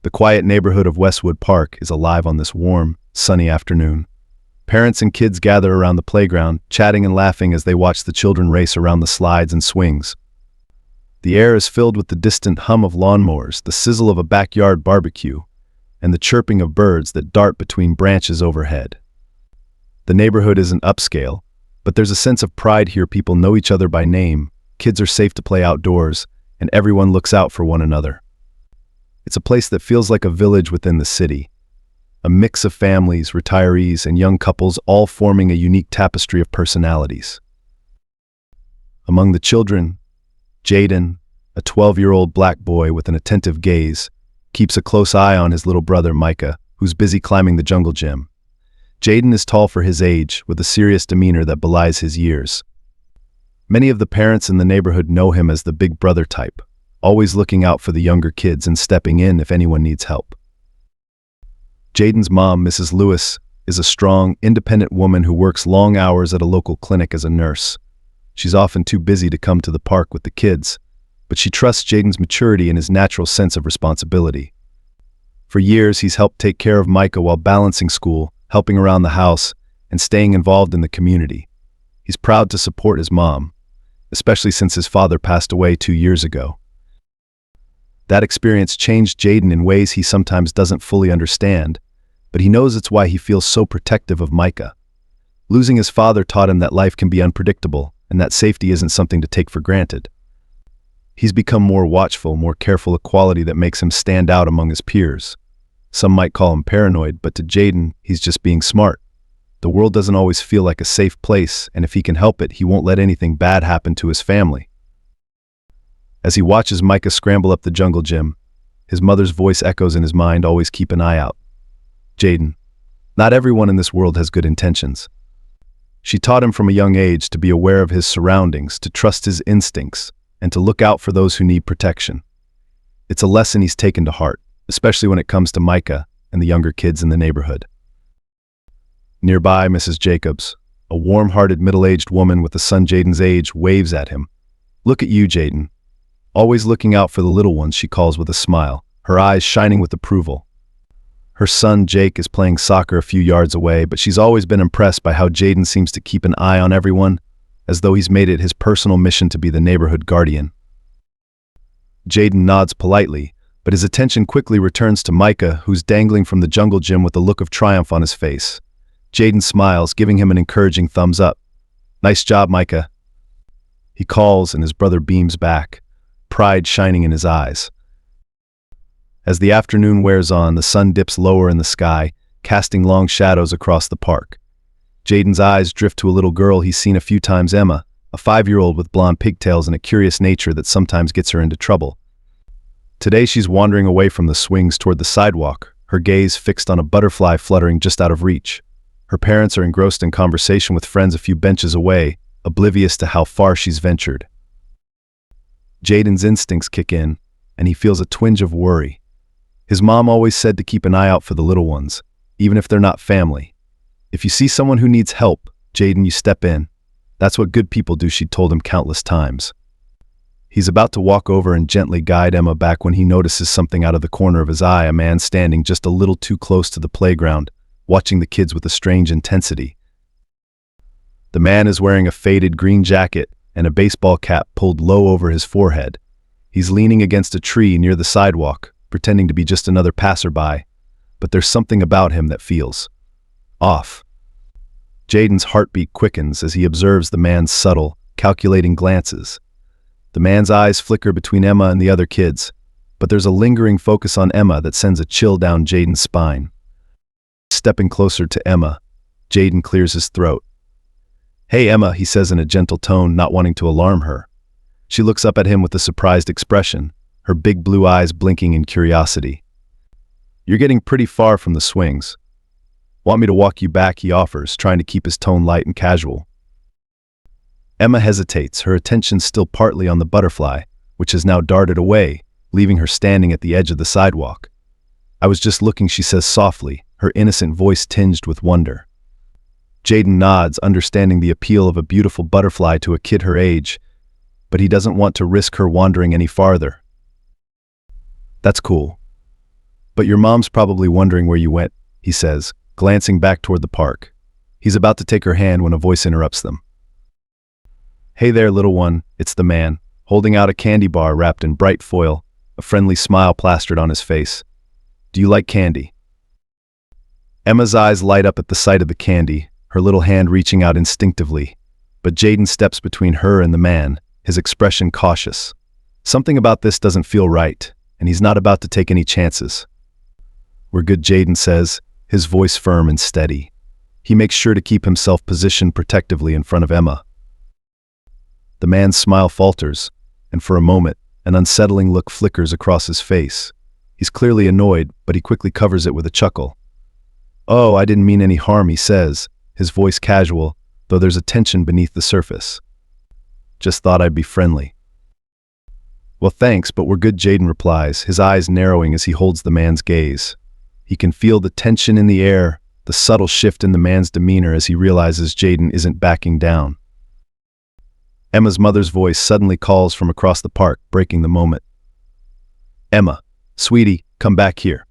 The quiet neighborhood of Westwood Park is alive on this warm, sunny afternoon. Parents and kids gather around the playground, chatting and laughing as they watch the children race around the slides and swings. The air is filled with the distant hum of lawnmowers, the sizzle of a backyard barbecue, and the chirping of birds that dart between branches overhead. The neighborhood isn't upscale, but there's a sense of pride here. People know each other by name, kids are safe to play outdoors, and everyone looks out for one another. It's a place that feels like a village within the city, a mix of families, retirees, and young couples all forming a unique tapestry of personalities. Among the children, Jaden, a 12-year-old black boy with an attentive gaze, keeps a close eye on his little brother Micah, who's busy climbing the jungle gym. Jaden is tall for his age, with a serious demeanor that belies his years. Many of the parents in the neighborhood know him as the big brother type, always looking out for the younger kids and stepping in if anyone needs help. Jaden's mom, Mrs. Lewis, is a strong, independent woman who works long hours at a local clinic as a nurse. She's often too busy to come to the park with the kids, but she trusts Jaden's maturity and his natural sense of responsibility. For years, he's helped take care of Micah while balancing school, helping around the house, and staying involved in the community. He's proud to support his mom, especially since his father passed away 2 years ago. That experience changed Jaden in ways he sometimes doesn't fully understand, but he knows it's why he feels so protective of Micah. Losing his father taught him that life can be unpredictable, and that safety isn't something to take for granted. He's become more watchful, more careful, a quality that makes him stand out among his peers. Some might call him paranoid, but to Jaden, he's just being smart. The world doesn't always feel like a safe place, and if he can help it, he won't let anything bad happen to his family. As he watches Micah scramble up the jungle gym, his mother's voice echoes in his mind, always keep an eye out. Jaden, not everyone in this world has good intentions. She taught him from a young age to be aware of his surroundings, to trust his instincts, and to look out for those who need protection. It's a lesson he's taken to heart, especially when it comes to Micah and the younger kids in the neighborhood. Nearby, Mrs. Jacobs, a warm-hearted middle-aged woman with a son Jaden's age, waves at him. Look at you, Jaden. Always looking out for the little ones, she calls with a smile, her eyes shining with approval. Her son Jake is playing soccer a few yards away, but she's always been impressed by how Jaden seems to keep an eye on everyone, as though he's made it his personal mission to be the neighborhood guardian. Jaden nods politely, but his attention quickly returns to Micah, who's dangling from the jungle gym with a look of triumph on his face. Jaden smiles, giving him an encouraging thumbs up. Nice job, Micah. He calls, and his brother beams back, pride shining in his eyes. As the afternoon wears on, the sun dips lower in the sky, casting long shadows across the park. Jaden's eyes drift to a little girl he's seen a few times, Emma, a 5-year-old with blonde pigtails and a curious nature that sometimes gets her into trouble. Today she's wandering away from the swings toward the sidewalk, her gaze fixed on a butterfly fluttering just out of reach. Her parents are engrossed in conversation with friends a few benches away, oblivious to how far she's ventured. Jaden's instincts kick in, and he feels a twinge of worry. His mom always said to keep an eye out for the little ones, even if they're not family. If you see someone who needs help, Jaden, you step in. That's what good people do, she'd told him countless times. He's about to walk over and gently guide Emma back when he notices something out of the corner of his eye, a man standing just a little too close to the playground, watching the kids with a strange intensity. The man is wearing a faded green jacket and a baseball cap pulled low over his forehead. He's leaning against a tree near the sidewalk, pretending to be just another passerby, but there's something about him that feels off. Jaden's heartbeat quickens as he observes the man's subtle, calculating glances. The man's eyes flicker between Emma and the other kids, but there's a lingering focus on Emma that sends a chill down Jaden's spine. Stepping closer to Emma, Jaden clears his throat. Hey, Emma, he says in a gentle tone, not wanting to alarm her. She looks up at him with a surprised expression, her big blue eyes blinking in curiosity. You're getting pretty far from the swings. Want me to walk you back, he offers, trying to keep his tone light and casual. Emma hesitates, her attention still partly on the butterfly, which has now darted away, leaving her standing at the edge of the sidewalk. I was just looking, she says softly, her innocent voice tinged with wonder. Jaden nods, understanding the appeal of a beautiful butterfly to a kid her age, but he doesn't want to risk her wandering any farther. That's cool. "But your mom's probably wondering where you went," he says, glancing back toward the park. He's about to take her hand when a voice interrupts them. "Hey there, little one," it's the man, holding out a candy bar wrapped in bright foil, a friendly smile plastered on his face. "Do you like candy?" Emma's eyes light up at the sight of the candy, her little hand reaching out instinctively. But Jaden steps between her and the man, his expression cautious. Something about this doesn't feel right, and he's not about to take any chances. "We're good," Jaden says, his voice firm and steady. He makes sure to keep himself positioned protectively in front of Emma. The man's smile falters, and for a moment, an unsettling look flickers across his face. He's clearly annoyed, but he quickly covers it with a chuckle. "Oh, I didn't mean any harm," he says, his voice casual, though there's a tension beneath the surface. "Just thought I'd be friendly." "Well, thanks, but we're good," Jaden replies, his eyes narrowing as he holds the man's gaze. He can feel the tension in the air, the subtle shift in the man's demeanor as he realizes Jaden isn't backing down. Emma's mother's voice suddenly calls from across the park, breaking the moment. "Emma, sweetie, come back here."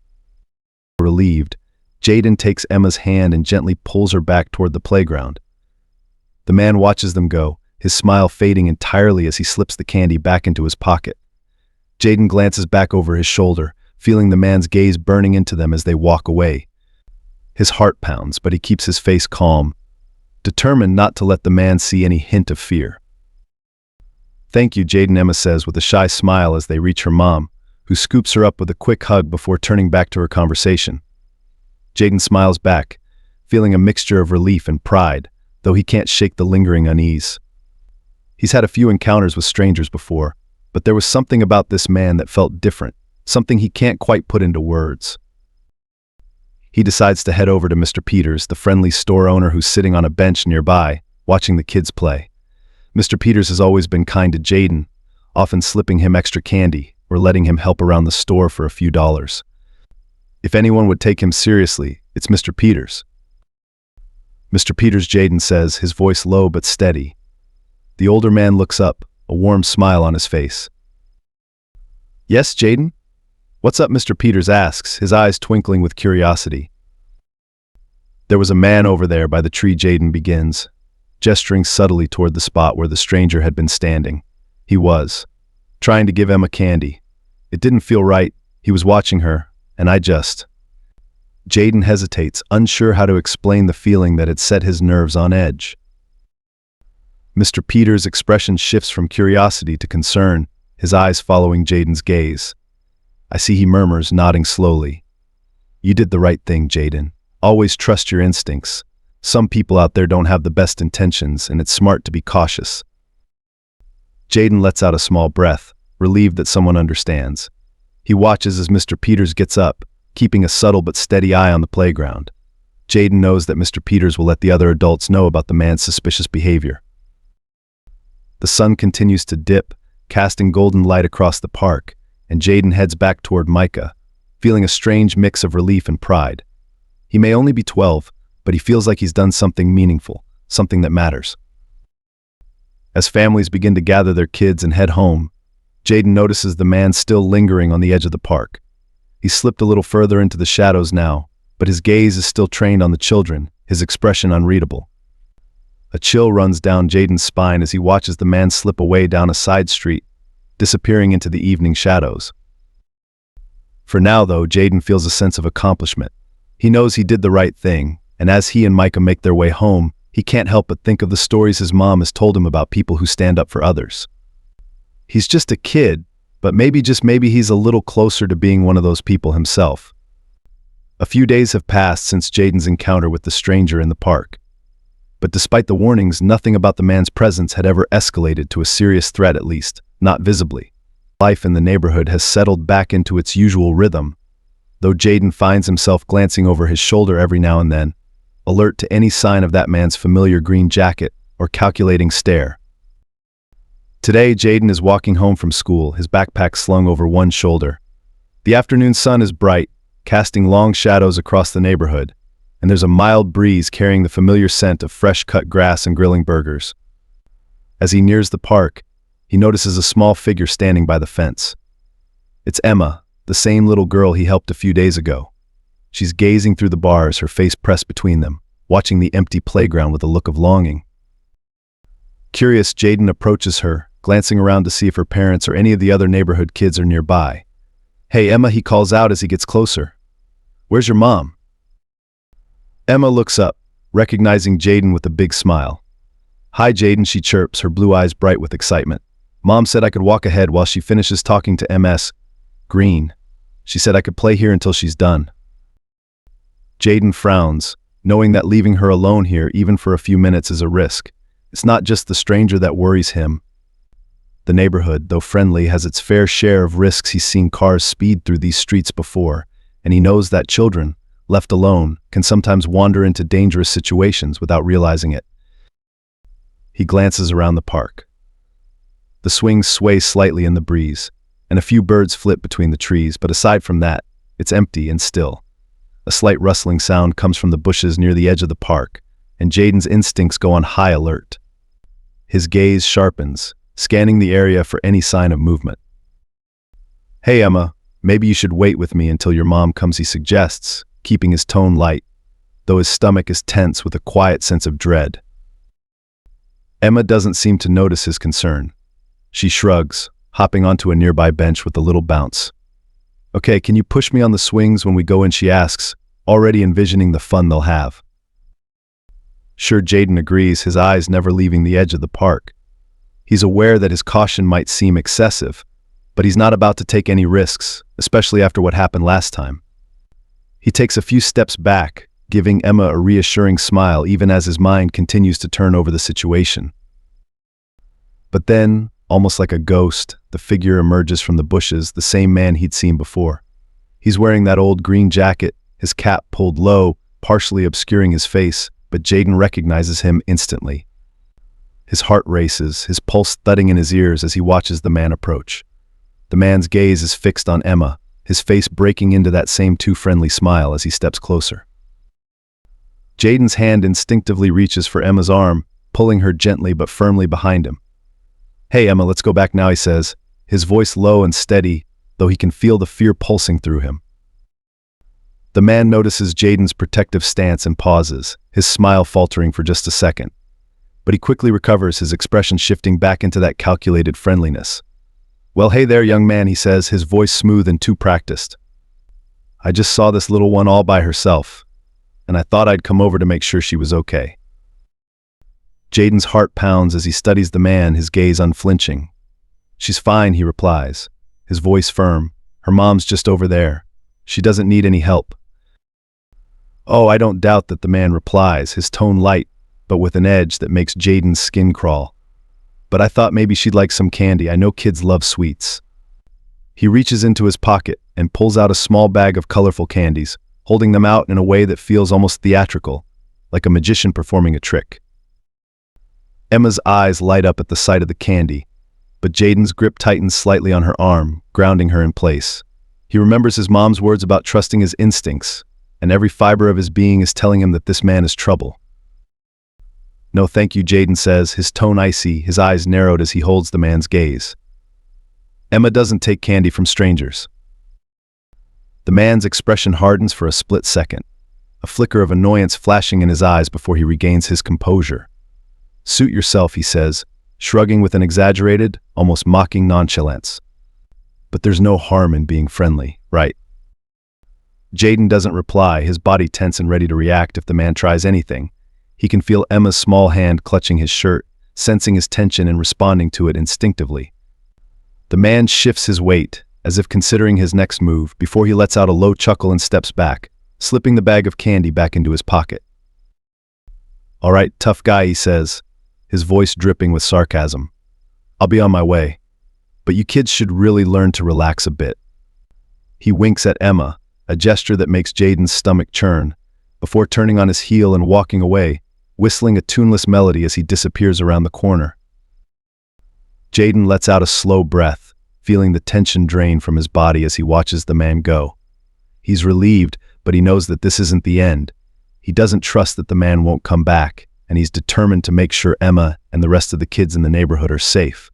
Relieved, Jaden takes Emma's hand and gently pulls her back toward the playground. The man watches them go, his smile fading entirely as he slips the candy back into his pocket. Jaden glances back over his shoulder, feeling the man's gaze burning into them as they walk away. His heart pounds, but he keeps his face calm, determined not to let the man see any hint of fear. "Thank you," Jaden, Emma says with a shy smile as they reach her mom, who scoops her up with a quick hug before turning back to her conversation. Jaden smiles back, feeling a mixture of relief and pride, though he can't shake the lingering unease. He's had a few encounters with strangers before, but there was something about this man that felt different, something he can't quite put into words. He decides to head over to Mr. Peters, the friendly store owner who's sitting on a bench nearby, watching the kids play. Mr. Peters has always been kind to Jaden, often slipping him extra candy or letting him help around the store for a few dollars. If anyone would take him seriously, it's Mr. Peters. "Mr. Peters," Jaden says, his voice low but steady. The older man looks up, a warm smile on his face. "Yes, Jaden?" "What's up?" Mr. Peters asks, his eyes twinkling with curiosity. "There was a man over there by the tree," Jaden begins, gesturing subtly toward the spot where the stranger had been standing. "He was trying to give Emma candy. It didn't feel right. He was watching her, and I just..." Jaden hesitates, unsure how to explain the feeling that had set his nerves on edge. Mr. Peters' expression shifts from curiosity to concern, his eyes following Jaden's gaze. I see he murmurs, nodding slowly. "You did the right thing, Jaden. Always trust your instincts. Some people out there don't have the best intentions, and it's smart to be cautious." Jaden lets out a small breath, relieved that someone understands. He watches as Mr. Peters gets up, keeping a subtle but steady eye on the playground. Jaden knows that Mr. Peters will let the other adults know about the man's suspicious behavior. The sun continues to dip, casting golden light across the park, and Jaden heads back toward Micah, feeling a strange mix of relief and pride. He may only be 12, but he feels like he's done something meaningful, something that matters. As families begin to gather their kids and head home, Jaden notices the man still lingering on the edge of the park. He's slipped a little further into the shadows now, but his gaze is still trained on the children, his expression unreadable. A chill runs down Jaden's spine as he watches the man slip away down a side street, disappearing into the evening shadows. For now, though, Jaden feels a sense of accomplishment. He knows he did the right thing, and as he and Micah make their way home, he can't help but think of the stories his mom has told him about people who stand up for others. He's just a kid, but maybe, just maybe, he's a little closer to being one of those people himself. A few days have passed since Jaden's encounter with the stranger in the park. But despite the warnings, nothing about the man's presence had ever escalated to a serious threat, at least, not visibly. Life in the neighborhood has settled back into its usual rhythm, though Jaden finds himself glancing over his shoulder every now and then, alert to any sign of that man's familiar green jacket or calculating stare. Today, Jaden is walking home from school, his backpack slung over one shoulder. The afternoon sun is bright, casting long shadows across the neighborhood, and there's a mild breeze carrying the familiar scent of fresh-cut grass and grilling burgers. As he nears the park, he notices a small figure standing by the fence. It's Emma, the same little girl he helped a few days ago. She's gazing through the bars, her face pressed between them, watching the empty playground with a look of longing. Curious, Jaden approaches her, glancing around to see if her parents or any of the other neighborhood kids are nearby. "Hey, Emma," he calls out as he gets closer. "Where's your mom?" Emma looks up, recognizing Jaden with a big smile. "Hi, Jaden," she chirps, her blue eyes bright with excitement. "Mom said I could walk ahead while she finishes talking to Ms. Green. She said I could play here until she's done." Jaden frowns, knowing that leaving her alone here even for a few minutes is a risk. It's not just the stranger that worries him. The neighborhood, though friendly, has its fair share of risks. He's seen cars speed through these streets before, and he knows that children, left alone, can sometimes wander into dangerous situations without realizing it. He glances around the park. The swings sway slightly in the breeze, and a few birds flit between the trees, but aside from that, it's empty and still. A slight rustling sound comes from the bushes near the edge of the park, and Jaden's instincts go on high alert. His gaze sharpens, scanning the area for any sign of movement. "Hey, Emma, maybe you should wait with me until your mom comes," he suggests, keeping his tone light, though his stomach is tense with a quiet sense of dread. Emma doesn't seem to notice his concern. She shrugs, hopping onto a nearby bench with a little bounce. "Okay, can you push me on the swings when we go in?" she asks, already envisioning the fun they'll have. Sure, Jaden agrees, his eyes never leaving the edge of the park. He's aware that his caution might seem excessive, but he's not about to take any risks, especially after what happened last time. He takes a few steps back, giving Emma a reassuring smile even as his mind continues to turn over the situation. But then, almost like a ghost, the figure emerges from the bushes, the same man he'd seen before. He's wearing that old green jacket, his cap pulled low, partially obscuring his face, but Jaden recognizes him instantly. His heart races, his pulse thudding in his ears as he watches the man approach. The man's gaze is fixed on Emma, his face breaking into that same too-friendly smile as he steps closer. Jaden's hand instinctively reaches for Emma's arm, pulling her gently but firmly behind him. "Hey, Emma, let's go back now," he says, his voice low and steady, though he can feel the fear pulsing through him. The man notices Jaden's protective stance and pauses, his smile faltering for just a second. But he quickly recovers, his expression shifting back into that calculated friendliness. "Well, hey there, young man," he says, his voice smooth and too practiced. "I just saw this little one all by herself, and I thought I'd come over to make sure she was okay." Jaden's heart pounds as he studies the man, his gaze unflinching. "She's fine," he replies, his voice firm. "Her mom's just over there. She doesn't need any help." "Oh, I don't doubt that," the man replies, his tone light, but with an edge that makes Jaden's skin crawl. "But I thought maybe she'd like some candy. I know kids love sweets." He reaches into his pocket and pulls out a small bag of colorful candies, holding them out in a way that feels almost theatrical, like a magician performing a trick. Emma's eyes light up at the sight of the candy, but Jaden's grip tightens slightly on her arm, grounding her in place. He remembers his mom's words about trusting his instincts, and every fiber of his being is telling him that this man is trouble. "No thank you," Jaden says, his tone icy, his eyes narrowed as he holds the man's gaze. Emma doesn't take candy from strangers. The man's expression hardens for a split second, a flicker of annoyance flashing in his eyes before he regains his composure. "Suit yourself," he says, shrugging with an exaggerated, almost mocking nonchalance. "But there's no harm in being friendly, right?" Jaden doesn't reply, his body tense and ready to react if the man tries anything. He can feel Emma's small hand clutching his shirt, sensing his tension and responding to it instinctively. The man shifts his weight, as if considering his next move, before he lets out a low chuckle and steps back, slipping the bag of candy back into his pocket. "All right, tough guy," he says, his voice dripping with sarcasm. "I'll be on my way, but you kids should really learn to relax a bit." He winks at Emma, a gesture that makes Jaden's stomach churn, before turning on his heel and walking away, whistling a tuneless melody as he disappears around the corner. Jaden lets out a slow breath, feeling the tension drain from his body as he watches the man go. He's relieved, but he knows that this isn't the end. He doesn't trust that the man won't come back, and he's determined to make sure Emma and the rest of the kids in the neighborhood are safe.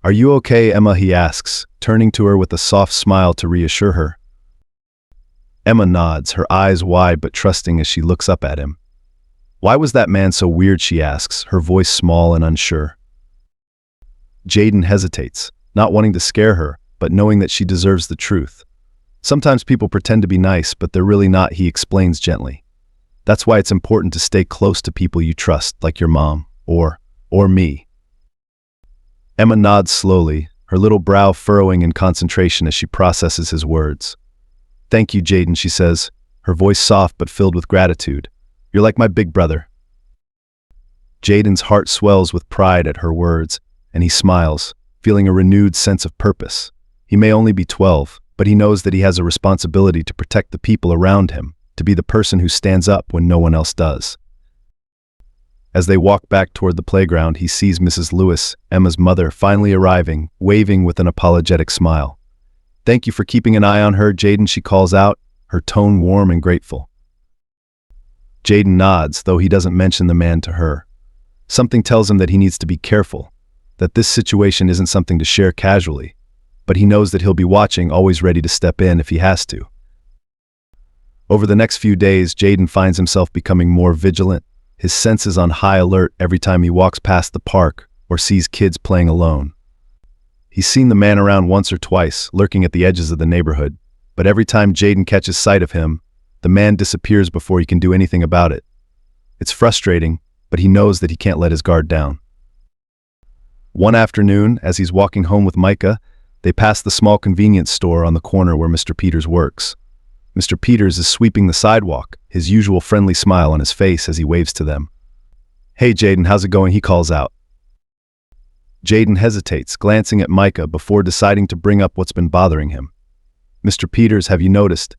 "Are you okay, Emma?" he asks, turning to her with a soft smile to reassure her. Emma nods, her eyes wide but trusting as she looks up at him. "Why was that man so weird?" she asks, her voice small and unsure. Jaden hesitates, not wanting to scare her, but knowing that she deserves the truth. "Sometimes people pretend to be nice, but they're really not," he explains gently. "That's why it's important to stay close to people you trust, like your mom, or me." Emma nods slowly, her little brow furrowing in concentration as she processes his words. "Thank you, Jaden," she says, her voice soft but filled with gratitude. "You're like my big brother." Jaden's heart swells with pride at her words, and he smiles, feeling a renewed sense of purpose. He may only be 12, but he knows that he has a responsibility to protect the people around him, to be the person who stands up when no one else does. As they walk back toward the playground, he sees Mrs. Lewis, Emma's mother, finally arriving, waving with an apologetic smile. "Thank you for keeping an eye on her, Jaden," she calls out, her tone warm and grateful. Jaden nods, though he doesn't mention the man to her. Something tells him that he needs to be careful, that this situation isn't something to share casually, but he knows that he'll be watching, always ready to step in if he has to. Over the next few days, Jaden finds himself becoming more vigilant, his senses on high alert every time he walks past the park or sees kids playing alone. He's seen the man around once or twice, lurking at the edges of the neighborhood, but every time Jaden catches sight of him, the man disappears before he can do anything about it. It's frustrating, but he knows that he can't let his guard down. One afternoon, as he's walking home with Micah, they pass the small convenience store on the corner where Mr. Peters works. Mr. Peters is sweeping the sidewalk, his usual friendly smile on his face as he waves to them. "Hey Jaden, how's it going?" he calls out. Jaden hesitates, glancing at Micah before deciding to bring up what's been bothering him. "Mr. Peters, have you noticed?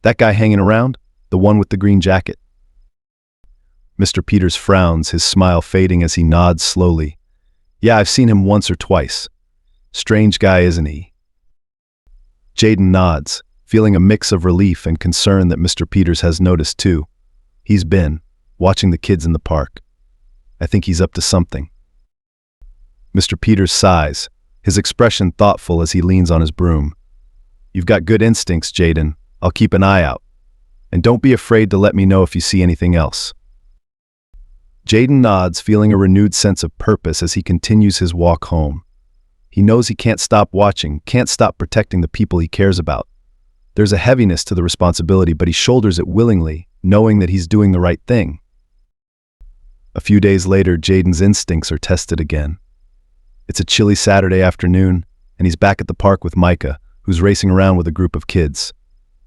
That guy hanging around? The one with the green jacket?" Mr. Peters frowns, his smile fading as he nods slowly. "Yeah, I've seen him once or twice. Strange guy, isn't he?" Jaden nods, feeling a mix of relief and concern that Mr. Peters has noticed too. He's been watching the kids in the park. I think he's up to something. Mr. Peters sighs, his expression thoughtful as he leans on his broom. "You've got good instincts, Jaden. I'll keep an eye out. And don't be afraid to let me know if you see anything else." Jaden nods, feeling a renewed sense of purpose as he continues his walk home. He knows he can't stop watching, can't stop protecting the people he cares about. There's a heaviness to the responsibility, but he shoulders it willingly, knowing that he's doing the right thing. A few days later, Jaden's instincts are tested again. It's a chilly Saturday afternoon, and he's back at the park with Micah, who's racing around with a group of kids.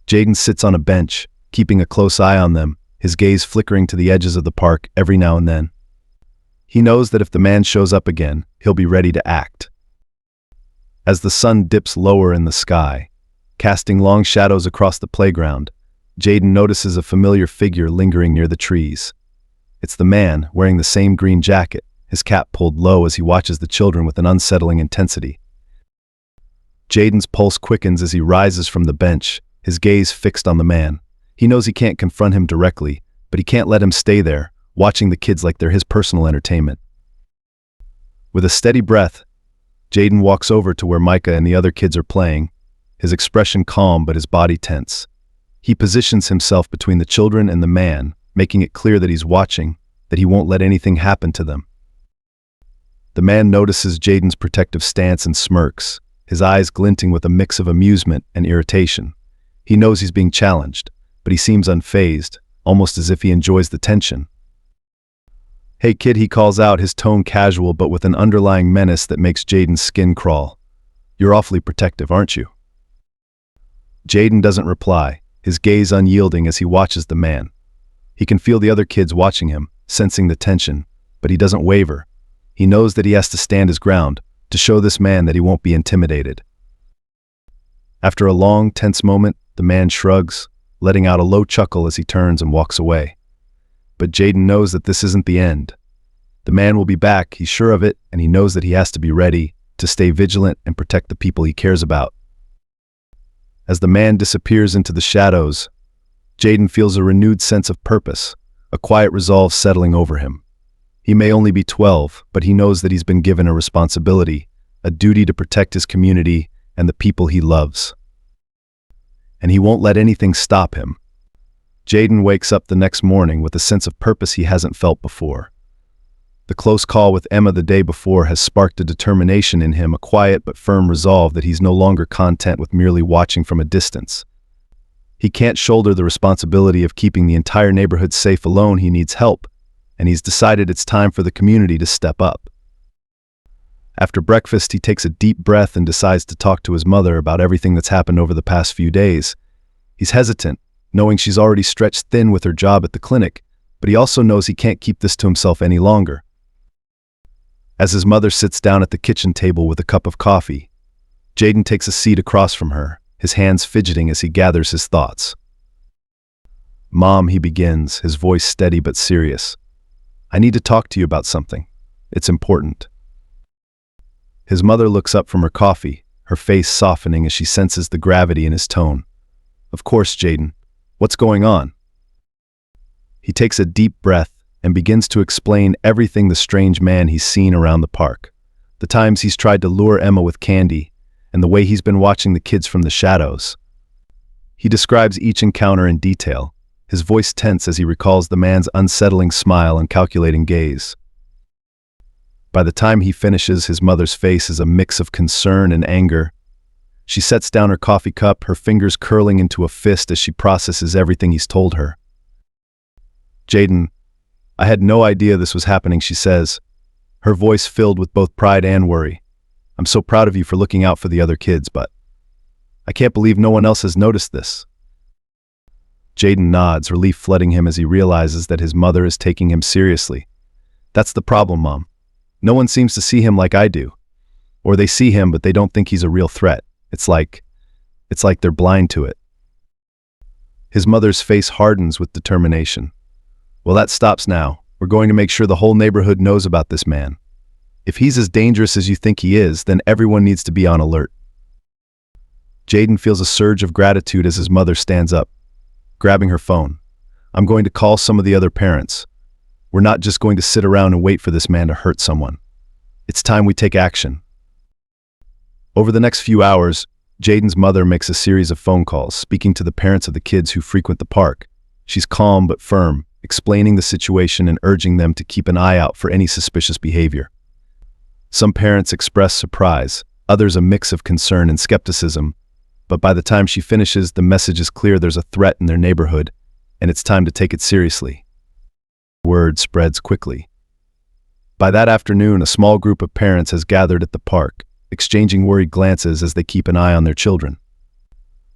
Jaden sits on a bench, keeping a close eye on them, his gaze flickering to the edges of the park every now and then. He knows that if the man shows up again, he'll be ready to act. As the sun dips lower in the sky, casting long shadows across the playground, Jaden notices a familiar figure lingering near the trees. It's the man, wearing the same green jacket, his cap pulled low as he watches the children with an unsettling intensity. Jaden's pulse quickens as he rises from the bench, his gaze fixed on the man. He knows he can't confront him directly, but he can't let him stay there, watching the kids like they're his personal entertainment. With a steady breath, Jaden walks over to where Micah and the other kids are playing, his expression calm but his body tense. He positions himself between the children and the man, making it clear that he's watching, that he won't let anything happen to them. The man notices Jaden's protective stance and smirks, his eyes glinting with a mix of amusement and irritation. He knows he's being challenged, but he seems unfazed, almost as if he enjoys the tension. "Hey kid," he calls out, his tone casual but with an underlying menace that makes Jaden's skin crawl. "You're awfully protective, aren't you?" Jaden doesn't reply, his gaze unyielding as he watches the man. He can feel the other kids watching him, sensing the tension, but he doesn't waver. He knows that he has to stand his ground, to show this man that he won't be intimidated. After a long, tense moment, the man shrugs, letting out a low chuckle as he turns and walks away. But Jaden knows that this isn't the end. The man will be back, he's sure of it, and he knows that he has to be ready, to stay vigilant and protect the people he cares about. As the man disappears into the shadows, Jaden feels a renewed sense of purpose, a quiet resolve settling over him. He may only be 12, but he knows that he's been given a responsibility, a duty to protect his community and the people he loves. And he won't let anything stop him. Jaden wakes up the next morning with a sense of purpose he hasn't felt before. The close call with Emma the day before has sparked a determination in him, a quiet but firm resolve that he's no longer content with merely watching from a distance. He can't shoulder the responsibility of keeping the entire neighborhood safe alone. He needs help, and he's decided it's time for the community to step up. After breakfast, he takes a deep breath and decides to talk to his mother about everything that's happened over the past few days. He's hesitant, knowing she's already stretched thin with her job at the clinic, but he also knows he can't keep this to himself any longer. As his mother sits down at the kitchen table with a cup of coffee, Jaden takes a seat across from her, his hands fidgeting as he gathers his thoughts. "Mom," he begins, his voice steady but serious. "I need to talk to you about something. It's important." His mother looks up from her coffee, her face softening as she senses the gravity in his tone. "Of course, Jaden. What's going on?" He takes a deep breath and begins to explain everything the strange man he's seen around the park. The times he's tried to lure Emma with candy, and the way he's been watching the kids from the shadows. He describes each encounter in detail, his voice tense as he recalls the man's unsettling smile and calculating gaze. By the time he finishes, his mother's face is a mix of concern and anger. She sets down her coffee cup, her fingers curling into a fist as she processes everything he's told her. "Jaden, I had no idea this was happening," she says, her voice filled with both pride and worry. "I'm so proud of you for looking out for the other kids, but I can't believe no one else has noticed this." Jaden nods, relief flooding him as he realizes that his mother is taking him seriously. "That's the problem, Mom. No one seems to see him like I do. Or they see him, but they don't think he's a real threat. It's like they're blind to it." His mother's face hardens with determination. "Well, that stops now. We're going to make sure the whole neighborhood knows about this man. If he's as dangerous as you think he is, then everyone needs to be on alert." Jaden feels a surge of gratitude as his mother stands up, grabbing her phone. "I'm going to call some of the other parents. We're not just going to sit around and wait for this man to hurt someone. It's time we take action." Over the next few hours, Jaden's mother makes a series of phone calls, speaking to the parents of the kids who frequent the park. She's calm but firm, explaining the situation and urging them to keep an eye out for any suspicious behavior. Some parents express surprise, others a mix of concern and skepticism, but by the time she finishes, the message is clear: there's a threat in their neighborhood, and it's time to take it seriously. Word spreads quickly. By that afternoon, a small group of parents has gathered at the park, exchanging worried glances as they keep an eye on their children.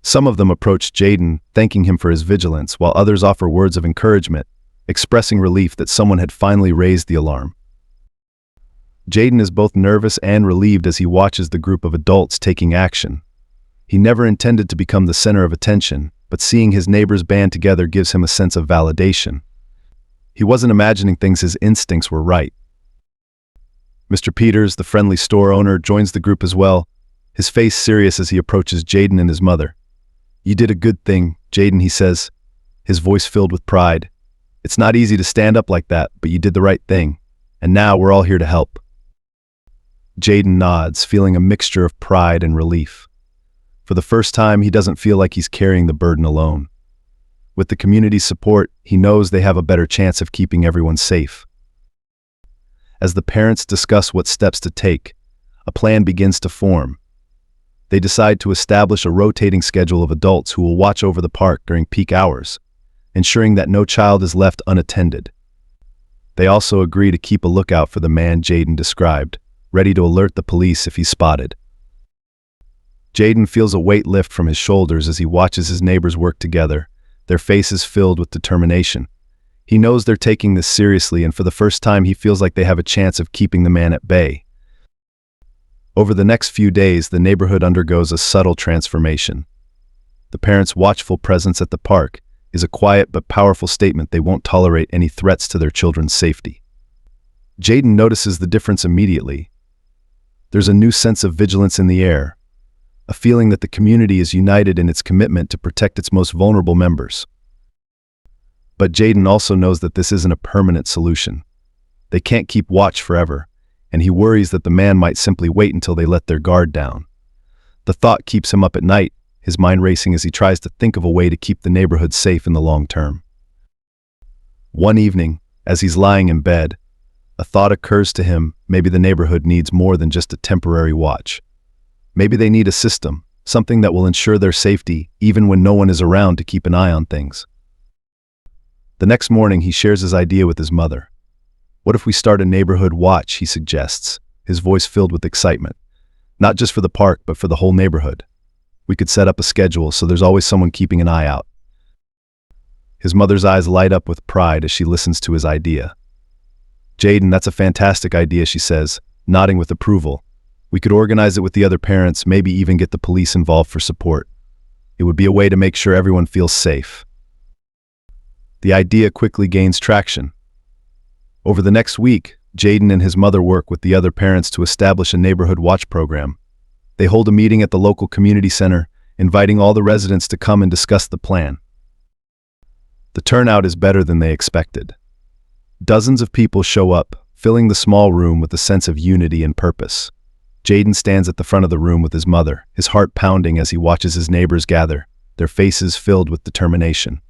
Some of them approach Jaden, thanking him for his vigilance, while others offer words of encouragement, expressing relief that someone had finally raised the alarm. Jaden is both nervous and relieved as he watches the group of adults taking action. He never intended to become the center of attention, but seeing his neighbors band together gives him a sense of validation. He wasn't imagining things, his instincts were right. Mr. Peters, the friendly store owner, joins the group as well, his face serious as he approaches Jaden and his mother. "You did a good thing, Jaden," he says, his voice filled with pride. "It's not easy to stand up like that, but you did the right thing, and now we're all here to help." Jaden nods, feeling a mixture of pride and relief. For the first time, he doesn't feel like he's carrying the burden alone. With the community's support, he knows they have a better chance of keeping everyone safe. As the parents discuss what steps to take, a plan begins to form. They decide to establish a rotating schedule of adults who will watch over the park during peak hours, ensuring that no child is left unattended. They also agree to keep a lookout for the man Jaden described, ready to alert the police if he's spotted. Jaden feels a weight lift from his shoulders as he watches his neighbors work together, their faces filled with determination. He knows they're taking this seriously, and for the first time he feels like they have a chance of keeping the man at bay. Over the next few days, the neighborhood undergoes a subtle transformation. The parents' watchful presence at the park is a quiet but powerful statement they won't tolerate any threats to their children's safety. Jaden notices the difference immediately. There's a new sense of vigilance in the air, a feeling that the community is united in its commitment to protect its most vulnerable members. But Jaden also knows that this isn't a permanent solution. They can't keep watch forever. and he worries that the man might simply wait until they let their guard down. The thought keeps him up at night, his mind racing as he tries to think of a way to keep the neighborhood safe in the long term. One evening, as he's lying in bed, a thought occurs to him: maybe the neighborhood needs more than just a temporary watch. Maybe they need a system, something that will ensure their safety even when no one is around to keep an eye on things. The next morning, he shares his idea with his mother. "What if we start a neighborhood watch?" he suggests, his voice filled with excitement. "Not just for the park, but for the whole neighborhood. We could set up a schedule so there's always someone keeping an eye out." His mother's eyes light up with pride as she listens to his idea. "Jaden, that's a fantastic idea," she says, nodding with approval. "We could organize it with the other parents, maybe even get the police involved for support. It would be a way to make sure everyone feels safe." The idea quickly gains traction. Over the next week, Jaden and his mother work with the other parents to establish a neighborhood watch program. They hold a meeting at the local community center, inviting all the residents to come and discuss the plan. The turnout is better than they expected. Dozens of people show up, filling the small room with a sense of unity and purpose. Jaden stands at the front of the room with his mother, his heart pounding as he watches his neighbors gather, their faces filled with determination.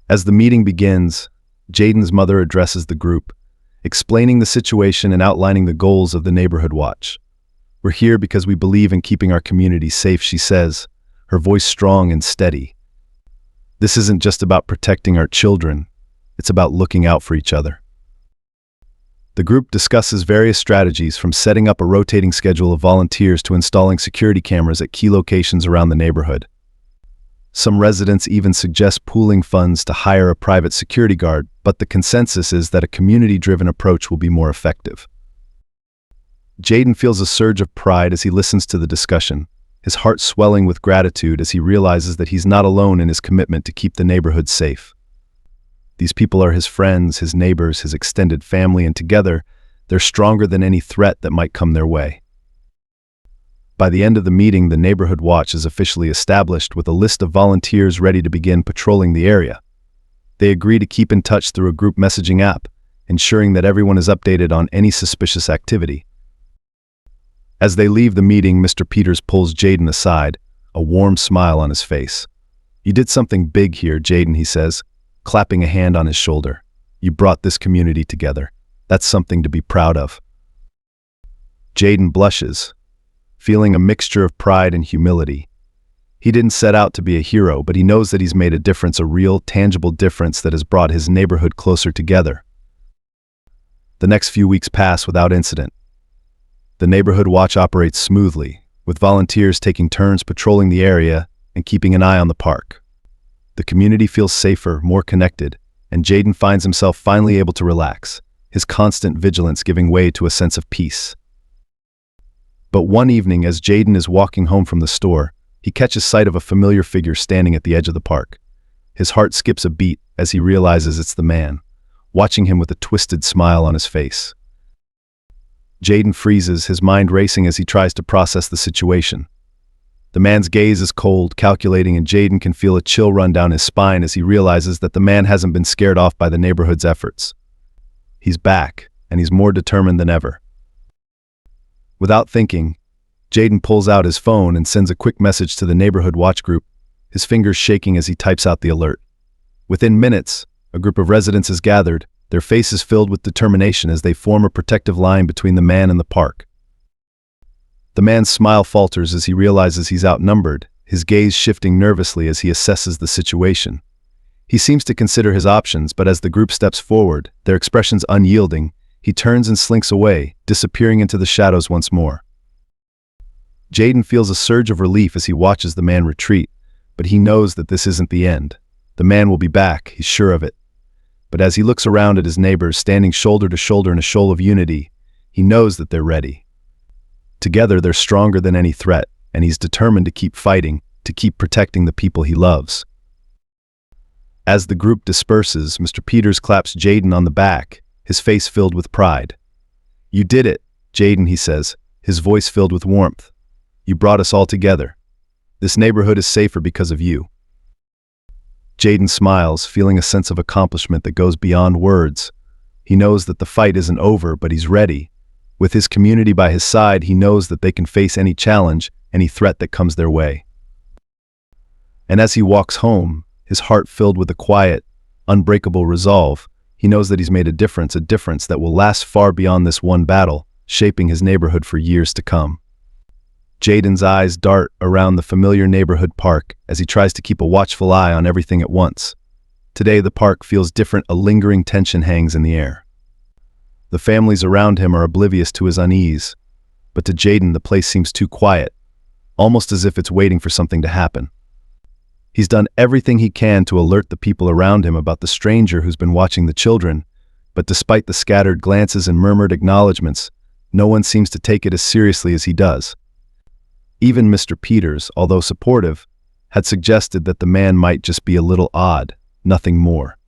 As the meeting begins, Jaden's mother addresses the group, explaining the situation and outlining the goals of the neighborhood watch. "We're here because we believe in keeping our community safe," she says, her voice strong and steady. "This isn't just about protecting our children, it's about looking out for each other." The group discusses various strategies, from setting up a rotating schedule of volunteers to installing security cameras at key locations around the neighborhood. Some residents even suggest pooling funds to hire a private security guard, but the consensus is that a community-driven approach will be more effective. Jaden feels a surge of pride as he listens to the discussion, his heart swelling with gratitude as he realizes that he's not alone in his commitment to keep the neighborhood safe. These people are his friends, his neighbors, his extended family, and together, they're stronger than any threat that might come their way. By the end of the meeting, the neighborhood watch is officially established, with a list of volunteers ready to begin patrolling the area. They agree to keep in touch through a group messaging app, ensuring that everyone is updated on any suspicious activity. As they leave the meeting, Mr. Peters pulls Jaden aside, a warm smile on his face. "You did something big here, Jaden," he says, clapping a hand on his shoulder. "You brought this community together. That's something to be proud of." Jaden blushes, feeling a mixture of pride and humility. He didn't set out to be a hero, but he knows that he's made a difference, a real, tangible difference that has brought his neighborhood closer together. The next few weeks pass without incident. The neighborhood watch operates smoothly, with volunteers taking turns patrolling the area and keeping an eye on the park. The community feels safer, more connected, and Jaden finds himself finally able to relax, his constant vigilance giving way to a sense of peace. But one evening, as Jaden is walking home from the store, he catches sight of a familiar figure standing at the edge of the park. His heart skips a beat as he realizes it's the man, watching him with a twisted smile on his face. Jaden freezes, his mind racing as he tries to process the situation. The man's gaze is cold, calculating, and Jaden can feel a chill run down his spine as he realizes that the man hasn't been scared off by the neighborhood's efforts. He's back, and he's more determined than ever. Without thinking, Jaden pulls out his phone and sends a quick message to the neighborhood watch group, his fingers shaking as he types out the alert. Within minutes, a group of residents is gathered, their faces filled with determination as they form a protective line between the man and the park. The man's smile falters as he realizes he's outnumbered, his gaze shifting nervously as he assesses the situation. He seems to consider his options, but as the group steps forward, their expressions unyielding, he turns and slinks away, disappearing into the shadows once more. Jaden feels a surge of relief as he watches the man retreat, but he knows that this isn't the end. The man will be back, he's sure of it. But as he looks around at his neighbors standing shoulder to shoulder in a shoal of unity, he knows that they're ready. Together, they're stronger than any threat, and he's determined to keep fighting, to keep protecting the people he loves. As the group disperses, Mr. Peters claps Jaden on the back, his face filled with pride. "You did it, Jaden," he says, his voice filled with warmth. "You brought us all together. This neighborhood is safer because of you." Jaden smiles, feeling a sense of accomplishment that goes beyond words. He knows that the fight isn't over, but he's ready, With his community by his side, he knows that they can face any challenge, any threat that comes their way. And as he walks home, his heart filled with a quiet, unbreakable resolve, he knows that he's made a difference that will last far beyond this one battle, shaping his neighborhood for years to come. Jaden's eyes dart around the familiar neighborhood park as he tries to keep a watchful eye on everything at once. Today the park feels different, a lingering tension hangs in the air. The families around him are oblivious to his unease, but to Jaden the place seems too quiet, almost as if it's waiting for something to happen. He's done everything he can to alert the people around him about the stranger who's been watching the children, but despite the scattered glances and murmured acknowledgments, no one seems to take it as seriously as he does. Even Mr. Peters, although supportive, had suggested that the man might just be a little odd, nothing more.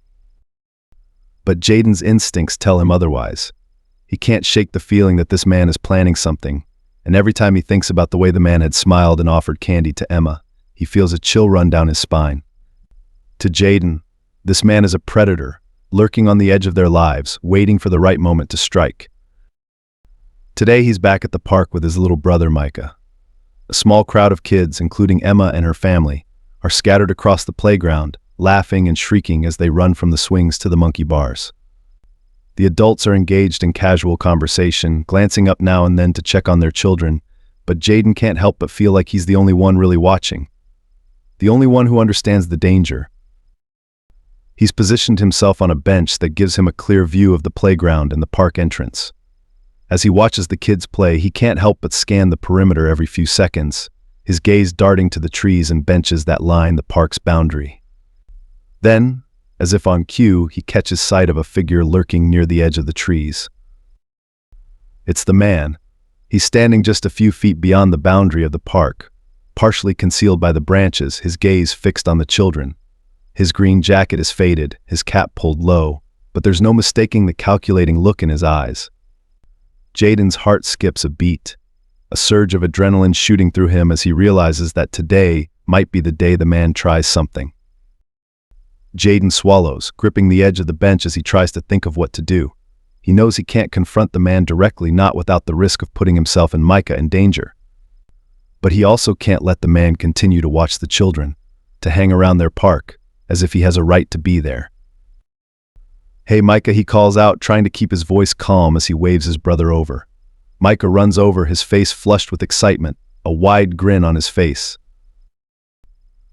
But Jaden's instincts tell him otherwise. He can't shake the feeling that this man is planning something, and every time he thinks about the way the man had smiled and offered candy to Emma, he feels a chill run down his spine. To Jaden, this man is a predator, lurking on the edge of their lives, waiting for the right moment to strike. Today he's back at the park with his little brother Micah. A small crowd of kids, including Emma and her family, are scattered across the playground, laughing and shrieking as they run from the swings to the monkey bars. The adults are engaged in casual conversation, glancing up now and then to check on their children, but Jaden can't help but feel like he's the only one really watching. The only one who understands the danger. He's positioned himself on a bench that gives him a clear view of the playground and the park entrance. As he watches the kids play, he can't help but scan the perimeter every few seconds, his gaze darting to the trees and benches that line the park's boundary. Then, as if on cue, he catches sight of a figure lurking near the edge of the trees. It's the man. He's standing just a few feet beyond the boundary of the park, partially concealed by the branches, his gaze fixed on the children. His green jacket is faded, his cap pulled low, but there's no mistaking the calculating look in his eyes. Jaden's heart skips a beat, a surge of adrenaline shooting through him as he realizes that today might be the day the man tries something. Jaden swallows, gripping the edge of the bench as he tries to think of what to do. He knows he can't confront the man directly, not without the risk of putting himself and Micah in danger. But he also can't let the man continue to watch the children, to hang around their park, as if he has a right to be there. "Hey, Micah," he calls out, trying to keep his voice calm as he waves his brother over. Micah runs over, his face flushed with excitement, a wide grin on his face.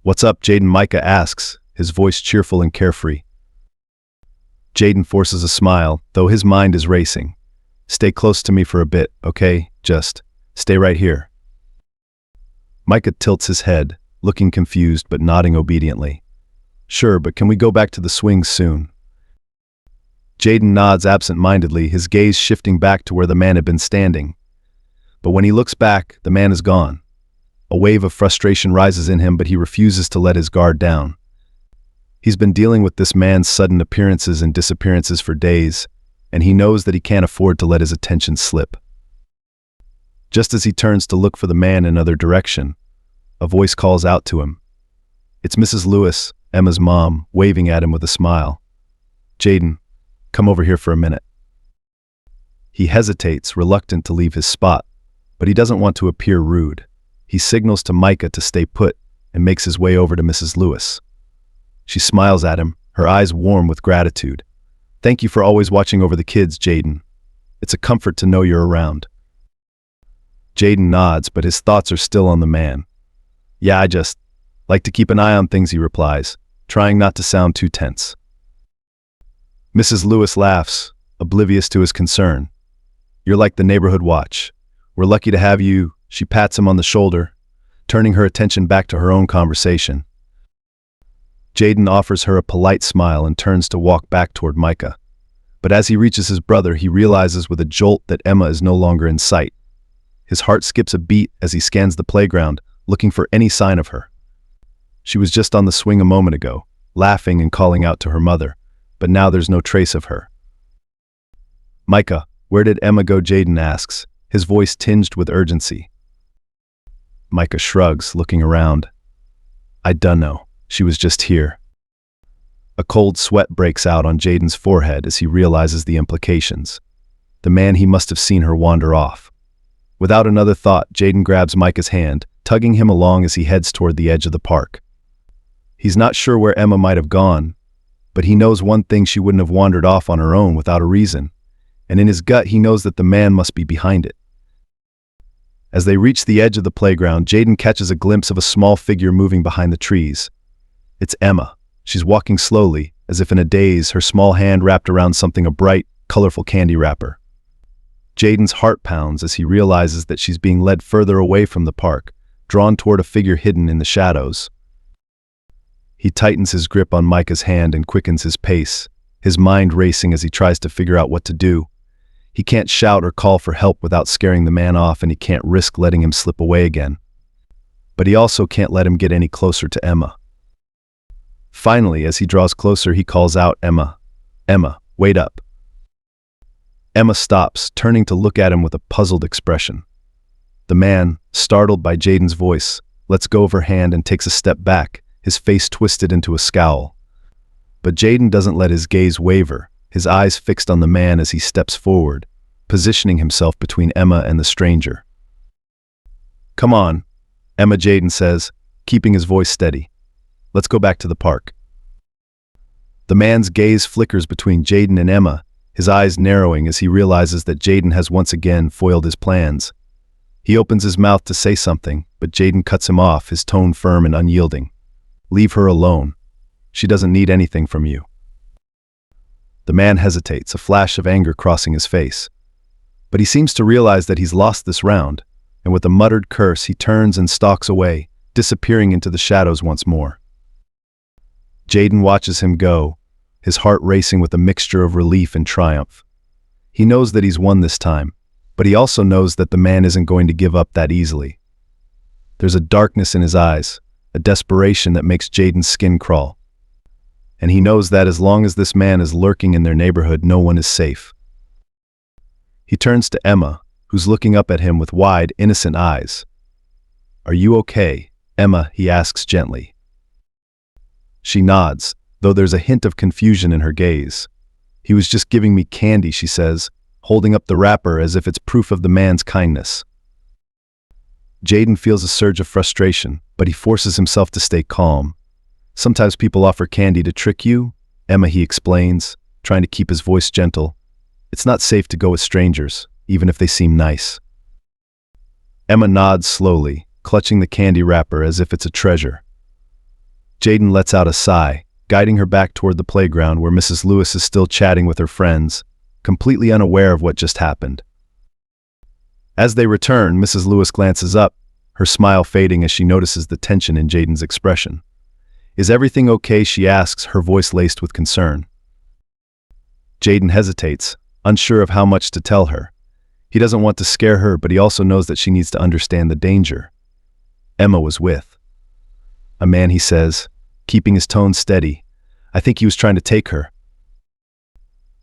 "What's up, Jaden?" Micah asks, his voice cheerful and carefree. Jaden forces a smile, though his mind is racing. "Stay close to me for a bit, okay? Just stay right here." Micah tilts his head, looking confused but nodding obediently. "Sure, but can we go back to the swings soon?" Jaden nods absent-mindedly, his gaze shifting back to where the man had been standing. But when he looks back, the man is gone. A wave of frustration rises in him, but he refuses to let his guard down. He's been dealing with this man's sudden appearances and disappearances for days, and he knows that he can't afford to let his attention slip. Just as he turns to look for the man in another direction, a voice calls out to him. It's Mrs. Lewis, Emma's mom, waving at him with a smile. "Jaden, come over here for a minute." He hesitates, reluctant to leave his spot, but he doesn't want to appear rude. He signals to Micah to stay put and makes his way over to Mrs. Lewis. She smiles at him, her eyes warm with gratitude. "Thank you for always watching over the kids, Jaden. It's a comfort to know you're around." Jaden nods, but his thoughts are still on the man. "Yeah, I just like to keep an eye on things," he replies, trying not to sound too tense. Mrs. Lewis laughs, oblivious to his concern. "You're like the neighborhood watch. We're lucky to have you." She pats him on the shoulder, turning her attention back to her own conversation. Jaden offers her a polite smile and turns to walk back toward Micah. But as he reaches his brother, he realizes with a jolt that Emma is no longer in sight. His heart skips a beat as he scans the playground, looking for any sign of her. She was just on the swing a moment ago, laughing and calling out to her mother, but now there's no trace of her. "Micah, where did Emma go?" Jaden asks, his voice tinged with urgency. Micah shrugs, looking around. "I dunno. She was just here." A cold sweat breaks out on Jaden's forehead as he realizes the implications. the man he must have seen her wander off. Without another thought, Jaden grabs Micah's hand, tugging him along as he heads toward the edge of the park. He's not sure where Emma might have gone, but he knows one thing: she wouldn't have wandered off on her own without a reason, and in his gut he knows that the man must be behind it. As they reach the edge of the playground, Jaden catches a glimpse of a small figure moving behind the trees. It's Emma. She's walking slowly, as if in a daze, her small hand wrapped around something, a bright, colorful candy wrapper. Jaden's heart pounds as he realizes that she's being led further away from the park, drawn toward a figure hidden in the shadows. He tightens his grip on Micah's hand and quickens his pace, his mind racing as he tries to figure out what to do. He can't shout or call for help without scaring the man off, and he can't risk letting him slip away again. But he also can't let him get any closer to Emma. Finally, as he draws closer, he calls out, "Emma, Emma, wait up." Emma stops, turning to look at him with a puzzled expression. The man, startled by Jaden's voice, lets go of her hand and takes a step back, his face twisted into a scowl. But Jaden doesn't let his gaze waver, his eyes fixed on the man as he steps forward, positioning himself between Emma and the stranger. "Come on," Emma, Jaden says, keeping his voice steady. "Let's go back to the park." The man's gaze flickers between Jaden and Emma, his eyes narrowing as he realizes that Jaden has once again foiled his plans. He opens his mouth to say something, but Jaden cuts him off, his tone firm and unyielding. "Leave her alone. She doesn't need anything from you." The man hesitates, a flash of anger crossing his face. But he seems to realize that he's lost this round, and with a muttered curse, he turns and stalks away, disappearing into the shadows once more. Jaden watches him go, his heart racing with a mixture of relief and triumph. He knows that he's won this time, but he also knows that the man isn't going to give up that easily. There's a darkness in his eyes, a desperation that makes Jaden's skin crawl. And he knows that as long as this man is lurking in their neighborhood, no one is safe. He turns to Emma, who's looking up at him with wide, innocent eyes. "Are you okay, Emma?" he asks gently. She nods, though there's a hint of confusion in her gaze. "He was just giving me candy," she says, holding up the wrapper as if it's proof of the man's kindness. Jaden feels a surge of frustration, but he forces himself to stay calm. "Sometimes people offer candy to trick you, Emma," he explains, trying to keep his voice gentle. "It's not safe to go with strangers, even if they seem nice." Emma nods slowly, clutching the candy wrapper as if it's a treasure. Jaden lets out a sigh, guiding her back toward the playground where Mrs. Lewis is still chatting with her friends, completely unaware of what just happened. As they return, Mrs. Lewis glances up, her smile fading as she notices the tension in Jaden's expression. "Is everything okay?" she asks, her voice laced with concern. Jaden hesitates, unsure of how much to tell her. He doesn't want to scare her, but he also knows that she needs to understand the danger Emma was with. "A man," he says, keeping his tone steady. "I think he was trying to take her."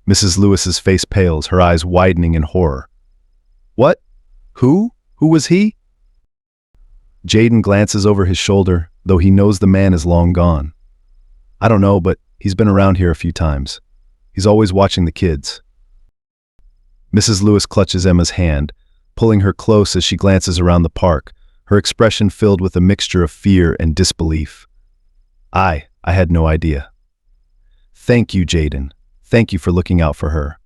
Mrs. Lewis's face pales, her eyes widening in horror. "What? Who? Who was he?" Jaden glances over his shoulder, though he knows the man is long gone. "I don't know, but he's been around here a few times. He's always watching the kids." Mrs. Lewis clutches Emma's hand, pulling her close as she glances around the park, her expression filled with a mixture of fear and disbelief. I had no idea." "Thank you, Jaden. Thank you for looking out for her."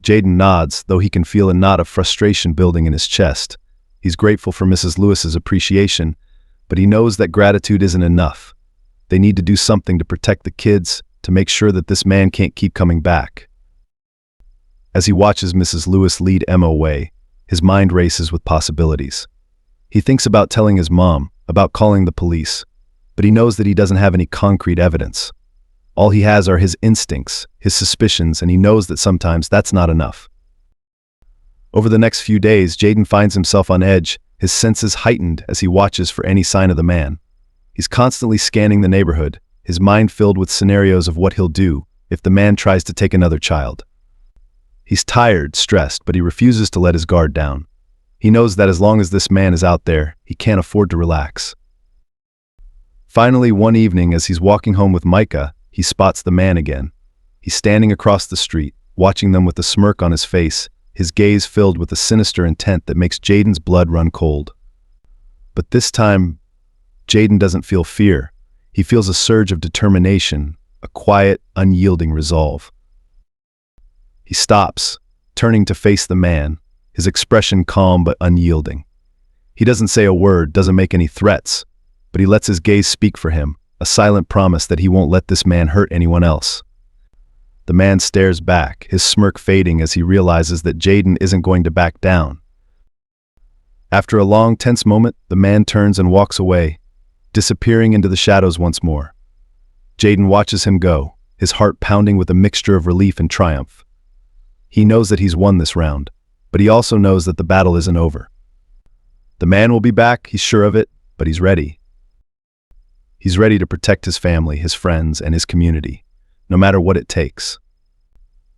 Jaden nods, though he can feel a knot of frustration building in his chest. He's grateful for Mrs. Lewis's appreciation, but he knows that gratitude isn't enough. They need to do something to protect the kids, to make sure that this man can't keep coming back. As he watches Mrs. Lewis lead Emma away, his mind races with possibilities. He thinks about telling his mom, about calling the police, but he knows that he doesn't have any concrete evidence. All he has are his instincts, his suspicions, and he knows that sometimes that's not enough. Over the next few days, Jaden finds himself on edge, his senses heightened as he watches for any sign of the man. He's constantly scanning the neighborhood, his mind filled with scenarios of what he'll do if the man tries to take another child. He's tired, stressed, but he refuses to let his guard down. He knows that as long as this man is out there, he can't afford to relax. Finally, one evening, as he's walking home with Micah, he spots the man again. He's standing across the street, watching them with a smirk on his face, his gaze filled with a sinister intent that makes Jaden's blood run cold. But this time, Jaden doesn't feel fear. He feels a surge of determination, a quiet, unyielding resolve. He stops, turning to face the man, his expression calm but unyielding. He doesn't say a word, doesn't make any threats, but he lets his gaze speak for him, a silent promise that he won't let this man hurt anyone else. The man stares back, his smirk fading as he realizes that Jaden isn't going to back down. After a long, tense moment, the man turns and walks away, disappearing into the shadows once more. Jaden watches him go, his heart pounding with a mixture of relief and triumph. He knows that he's won this round, but he also knows that the battle isn't over. The man will be back, he's sure of it, but he's ready. He's ready to protect his family, his friends, and his community, no matter what it takes.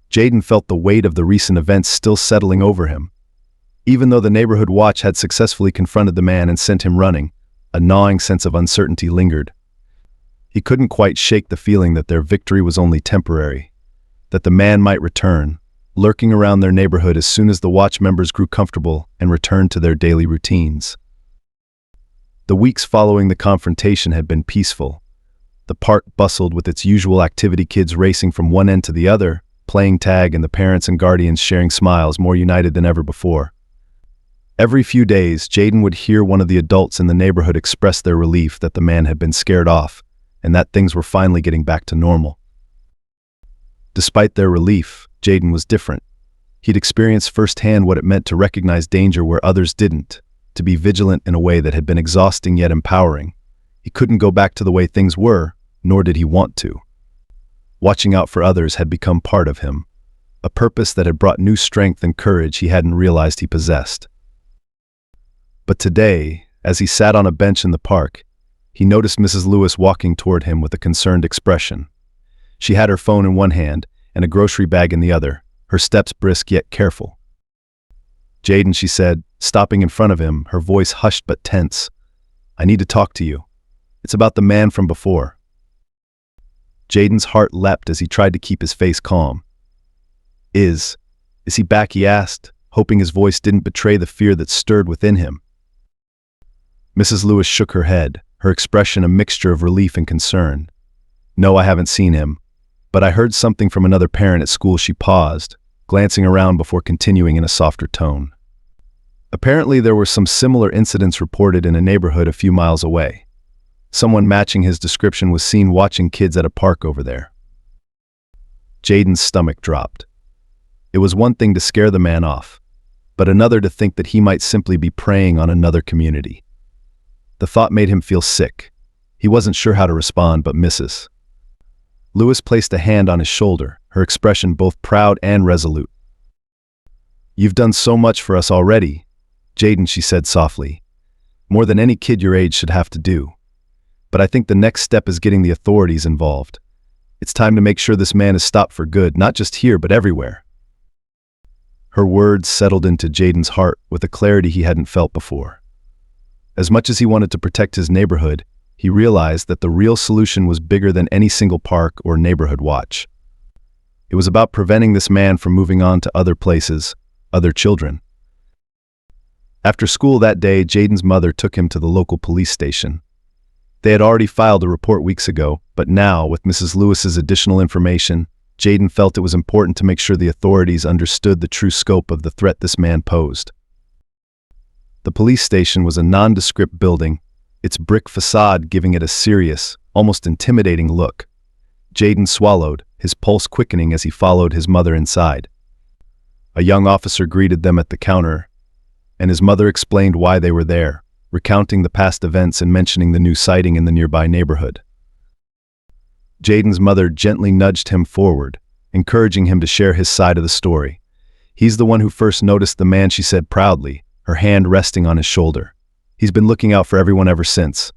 Jaden felt the weight of the recent events still settling over him. Even though the neighborhood watch had successfully confronted the man and sent him running, a gnawing sense of uncertainty lingered. He couldn't quite shake the feeling that their victory was only temporary, that the man might return, lurking around their neighborhood as soon as the watch members grew comfortable and returned to their daily routines. The weeks following the confrontation had been peaceful. The park bustled with its usual activity, kids racing from one end to the other, playing tag, and the parents and guardians sharing smiles, more united than ever before. Every few days, Jaden would hear one of the adults in the neighborhood express their relief that the man had been scared off, and that things were finally getting back to normal. Despite their relief, Jaden was different. He'd experienced firsthand what it meant to recognize danger where others didn't, to be vigilant in a way that had been exhausting yet empowering. He couldn't go back to the way things were, nor did he want to. Watching out for others had become part of him, a purpose that had brought new strength and courage he hadn't realized he possessed. But today, as he sat on a bench in the park, he noticed Mrs. Lewis walking toward him with a concerned expression. She had her phone in one hand and a grocery bag in the other, her steps brisk yet careful. "Jaden," she said, stopping in front of him, her voice hushed but tense. "I need to talk to you. It's about the man from before." Jaden's heart leapt as he tried to keep his face calm. Is he back?" he asked, hoping his voice didn't betray the fear that stirred within him. Mrs. Lewis shook her head, her expression a mixture of relief and concern. "No, I haven't seen him, but I heard something from another parent at school." She paused, glancing around before continuing in a softer tone. Apparently, there were some similar incidents reported in a neighborhood a few miles away. Someone matching his description was seen watching kids at a park over there. Jaden's stomach dropped. It was one thing to scare the man off, but another to think that he might simply be preying on another community. The thought made him feel sick. He wasn't sure how to respond, but Mrs. Lewis placed a hand on his shoulder, her expression both proud and resolute. "You've done so much for us already, Jaden," she said softly. "More than any kid your age should have to do. But I think the next step is getting the authorities involved. It's time to make sure this man is stopped for good, not just here, but everywhere." Her words settled into Jaden's heart with a clarity he hadn't felt before. As much as he wanted to protect his neighborhood, he realized that the real solution was bigger than any single park or neighborhood watch. It was about preventing this man from moving on to other places, other children. After school that day, Jaden's mother took him to the local police station. They had already filed a report weeks ago, but now, with Mrs. Lewis's additional information, Jaden felt it was important to make sure the authorities understood the true scope of the threat this man posed. The police station was a nondescript building, its brick facade giving it a serious, almost intimidating look. Jaden swallowed, his pulse quickening as he followed his mother inside. A young officer greeted them at the counter, and his mother explained why they were there, recounting the past events and mentioning the new sighting in the nearby neighborhood. Jaden's mother gently nudged him forward, encouraging him to share his side of the story. "He's the one who first noticed the man," she said proudly, her hand resting on his shoulder. "He's been looking out for everyone ever since."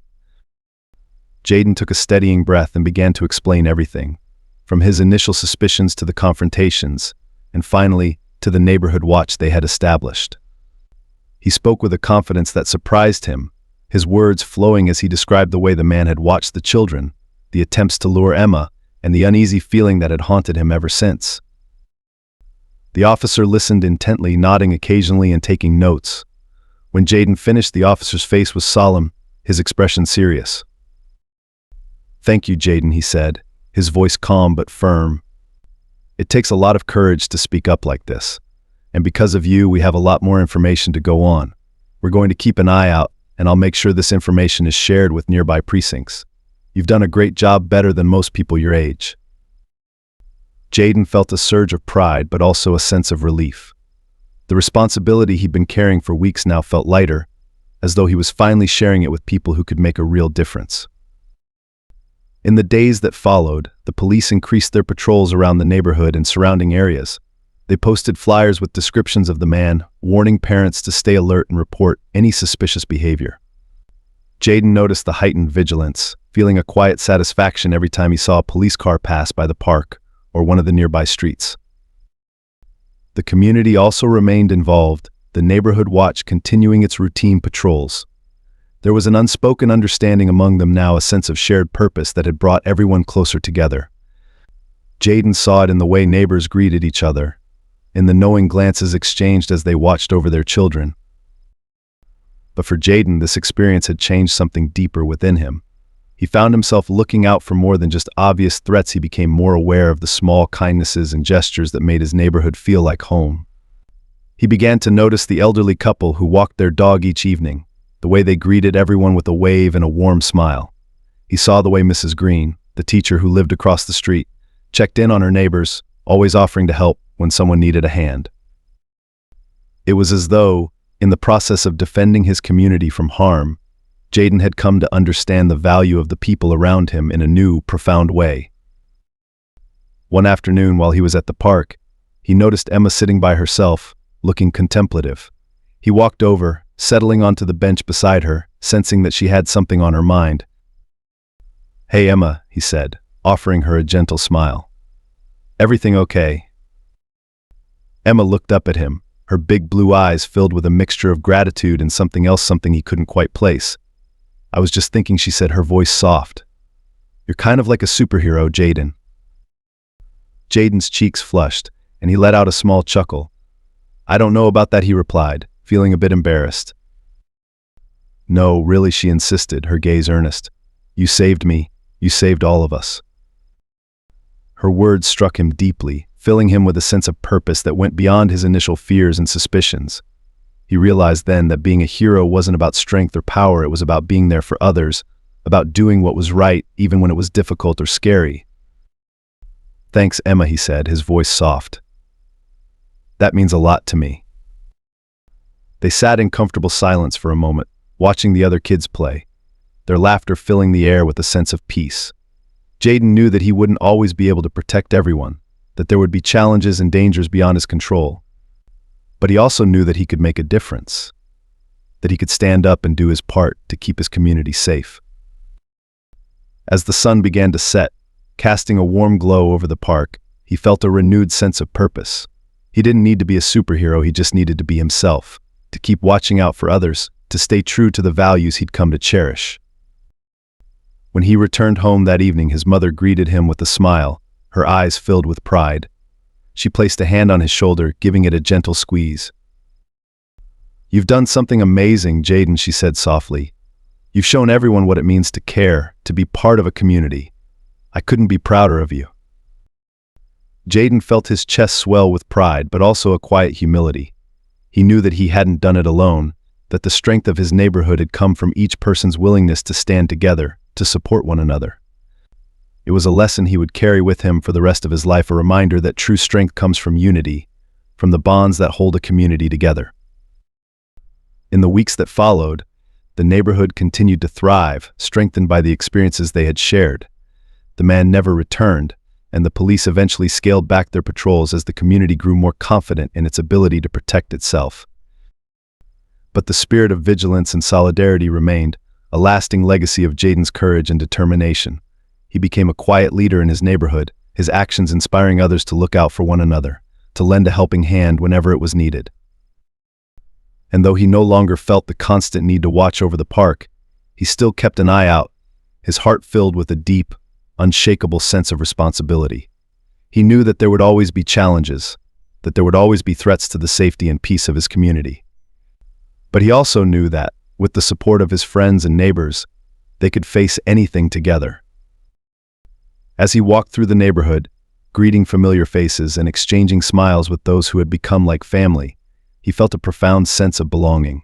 Jaden took a steadying breath and began to explain everything, from his initial suspicions to the confrontations, and finally, to the neighborhood watch they had established. He spoke with a confidence that surprised him, his words flowing as he described the way the man had watched the children, the attempts to lure Emma, and the uneasy feeling that had haunted him ever since. The officer listened intently, nodding occasionally and taking notes. When Jaden finished, the officer's face was solemn, his expression serious. "Thank you, Jaden," he said, his voice calm but firm. "It takes a lot of courage to speak up like this. And because of you, we have a lot more information to go on. We're going to keep an eye out, and I'll make sure this information is shared with nearby precincts. You've done a great job, better than most people your age." Jaden felt a surge of pride, but also a sense of relief. The responsibility he'd been carrying for weeks now felt lighter, as though he was finally sharing it with people who could make a real difference. In the days that followed, the police increased their patrols around the neighborhood and surrounding areas. They posted flyers with descriptions of the man, warning parents to stay alert and report any suspicious behavior. Jaden noticed the heightened vigilance, feeling a quiet satisfaction every time he saw a police car pass by the park or one of the nearby streets. The community also remained involved, the neighborhood watch continuing its routine patrols. There was an unspoken understanding among them now, a sense of shared purpose that had brought everyone closer together. Jaden saw it in the way neighbors greeted each other, in the knowing glances exchanged as they watched over their children. But for Jaden, this experience had changed something deeper within him. He found himself looking out for more than just obvious threats. He became more aware of the small kindnesses and gestures that made his neighborhood feel like home. He began to notice the elderly couple who walked their dog each evening, the way they greeted everyone with a wave and a warm smile. He saw the way Mrs. Green, the teacher who lived across the street, checked in on her neighbors, always offering to help when someone needed a hand. It was as though, in the process of defending his community from harm, Jaden had come to understand the value of the people around him in a new, profound way. One afternoon while he was at the park, he noticed Emma sitting by herself, looking contemplative. He walked over, settling onto the bench beside her, sensing that she had something on her mind. "Hey Emma," he said, offering her a gentle smile. "Everything okay?" Emma looked up at him, her big blue eyes filled with a mixture of gratitude and something else, something he couldn't quite place. "I was just thinking," she said, her voice soft. "You're kind of like a superhero, Jaden." Jaden's cheeks flushed, and he let out a small chuckle. "I don't know about that," he replied, feeling a bit embarrassed. "No, really," she insisted, her gaze earnest. "You saved me. You saved all of us." Her words struck him deeply, filling him with a sense of purpose that went beyond his initial fears and suspicions. He realized then that being a hero wasn't about strength or power, it was about being there for others, about doing what was right even when it was difficult or scary. "Thanks, Emma," he said, his voice soft. "That means a lot to me." They sat in comfortable silence for a moment, watching the other kids play, their laughter filling the air with a sense of peace. Jaden knew that he wouldn't always be able to protect everyone, that there would be challenges and dangers beyond his control. But he also knew that he could make a difference, that he could stand up and do his part to keep his community safe. As the sun began to set, casting a warm glow over the park, he felt a renewed sense of purpose. He didn't need to be a superhero, he just needed to be himself, to keep watching out for others, to stay true to the values he'd come to cherish. When he returned home that evening, his mother greeted him with a smile, her eyes filled with pride. She placed a hand on his shoulder, giving it a gentle squeeze. "You've done something amazing, Jaden," she said softly. "You've shown everyone what it means to care, to be part of a community. I couldn't be prouder of you." Jaden felt his chest swell with pride, but also a quiet humility. He knew that he hadn't done it alone, that the strength of his neighborhood had come from each person's willingness to stand together, to support one another. It was a lesson he would carry with him for the rest of his life, a reminder that true strength comes from unity, from the bonds that hold a community together. In the weeks that followed, the neighborhood continued to thrive, strengthened by the experiences they had shared. The man never returned, and the police eventually scaled back their patrols as the community grew more confident in its ability to protect itself. But the spirit of vigilance and solidarity remained, a lasting legacy of Jaden's courage and determination. He became a quiet leader in his neighborhood, his actions inspiring others to look out for one another, to lend a helping hand whenever it was needed. And though he no longer felt the constant need to watch over the park, he still kept an eye out, his heart filled with a deep, unshakable sense of responsibility. He knew that there would always be challenges, that there would always be threats to the safety and peace of his community. But he also knew that, with the support of his friends and neighbors, they could face anything together. As he walked through the neighborhood, greeting familiar faces and exchanging smiles with those who had become like family, he felt a profound sense of belonging.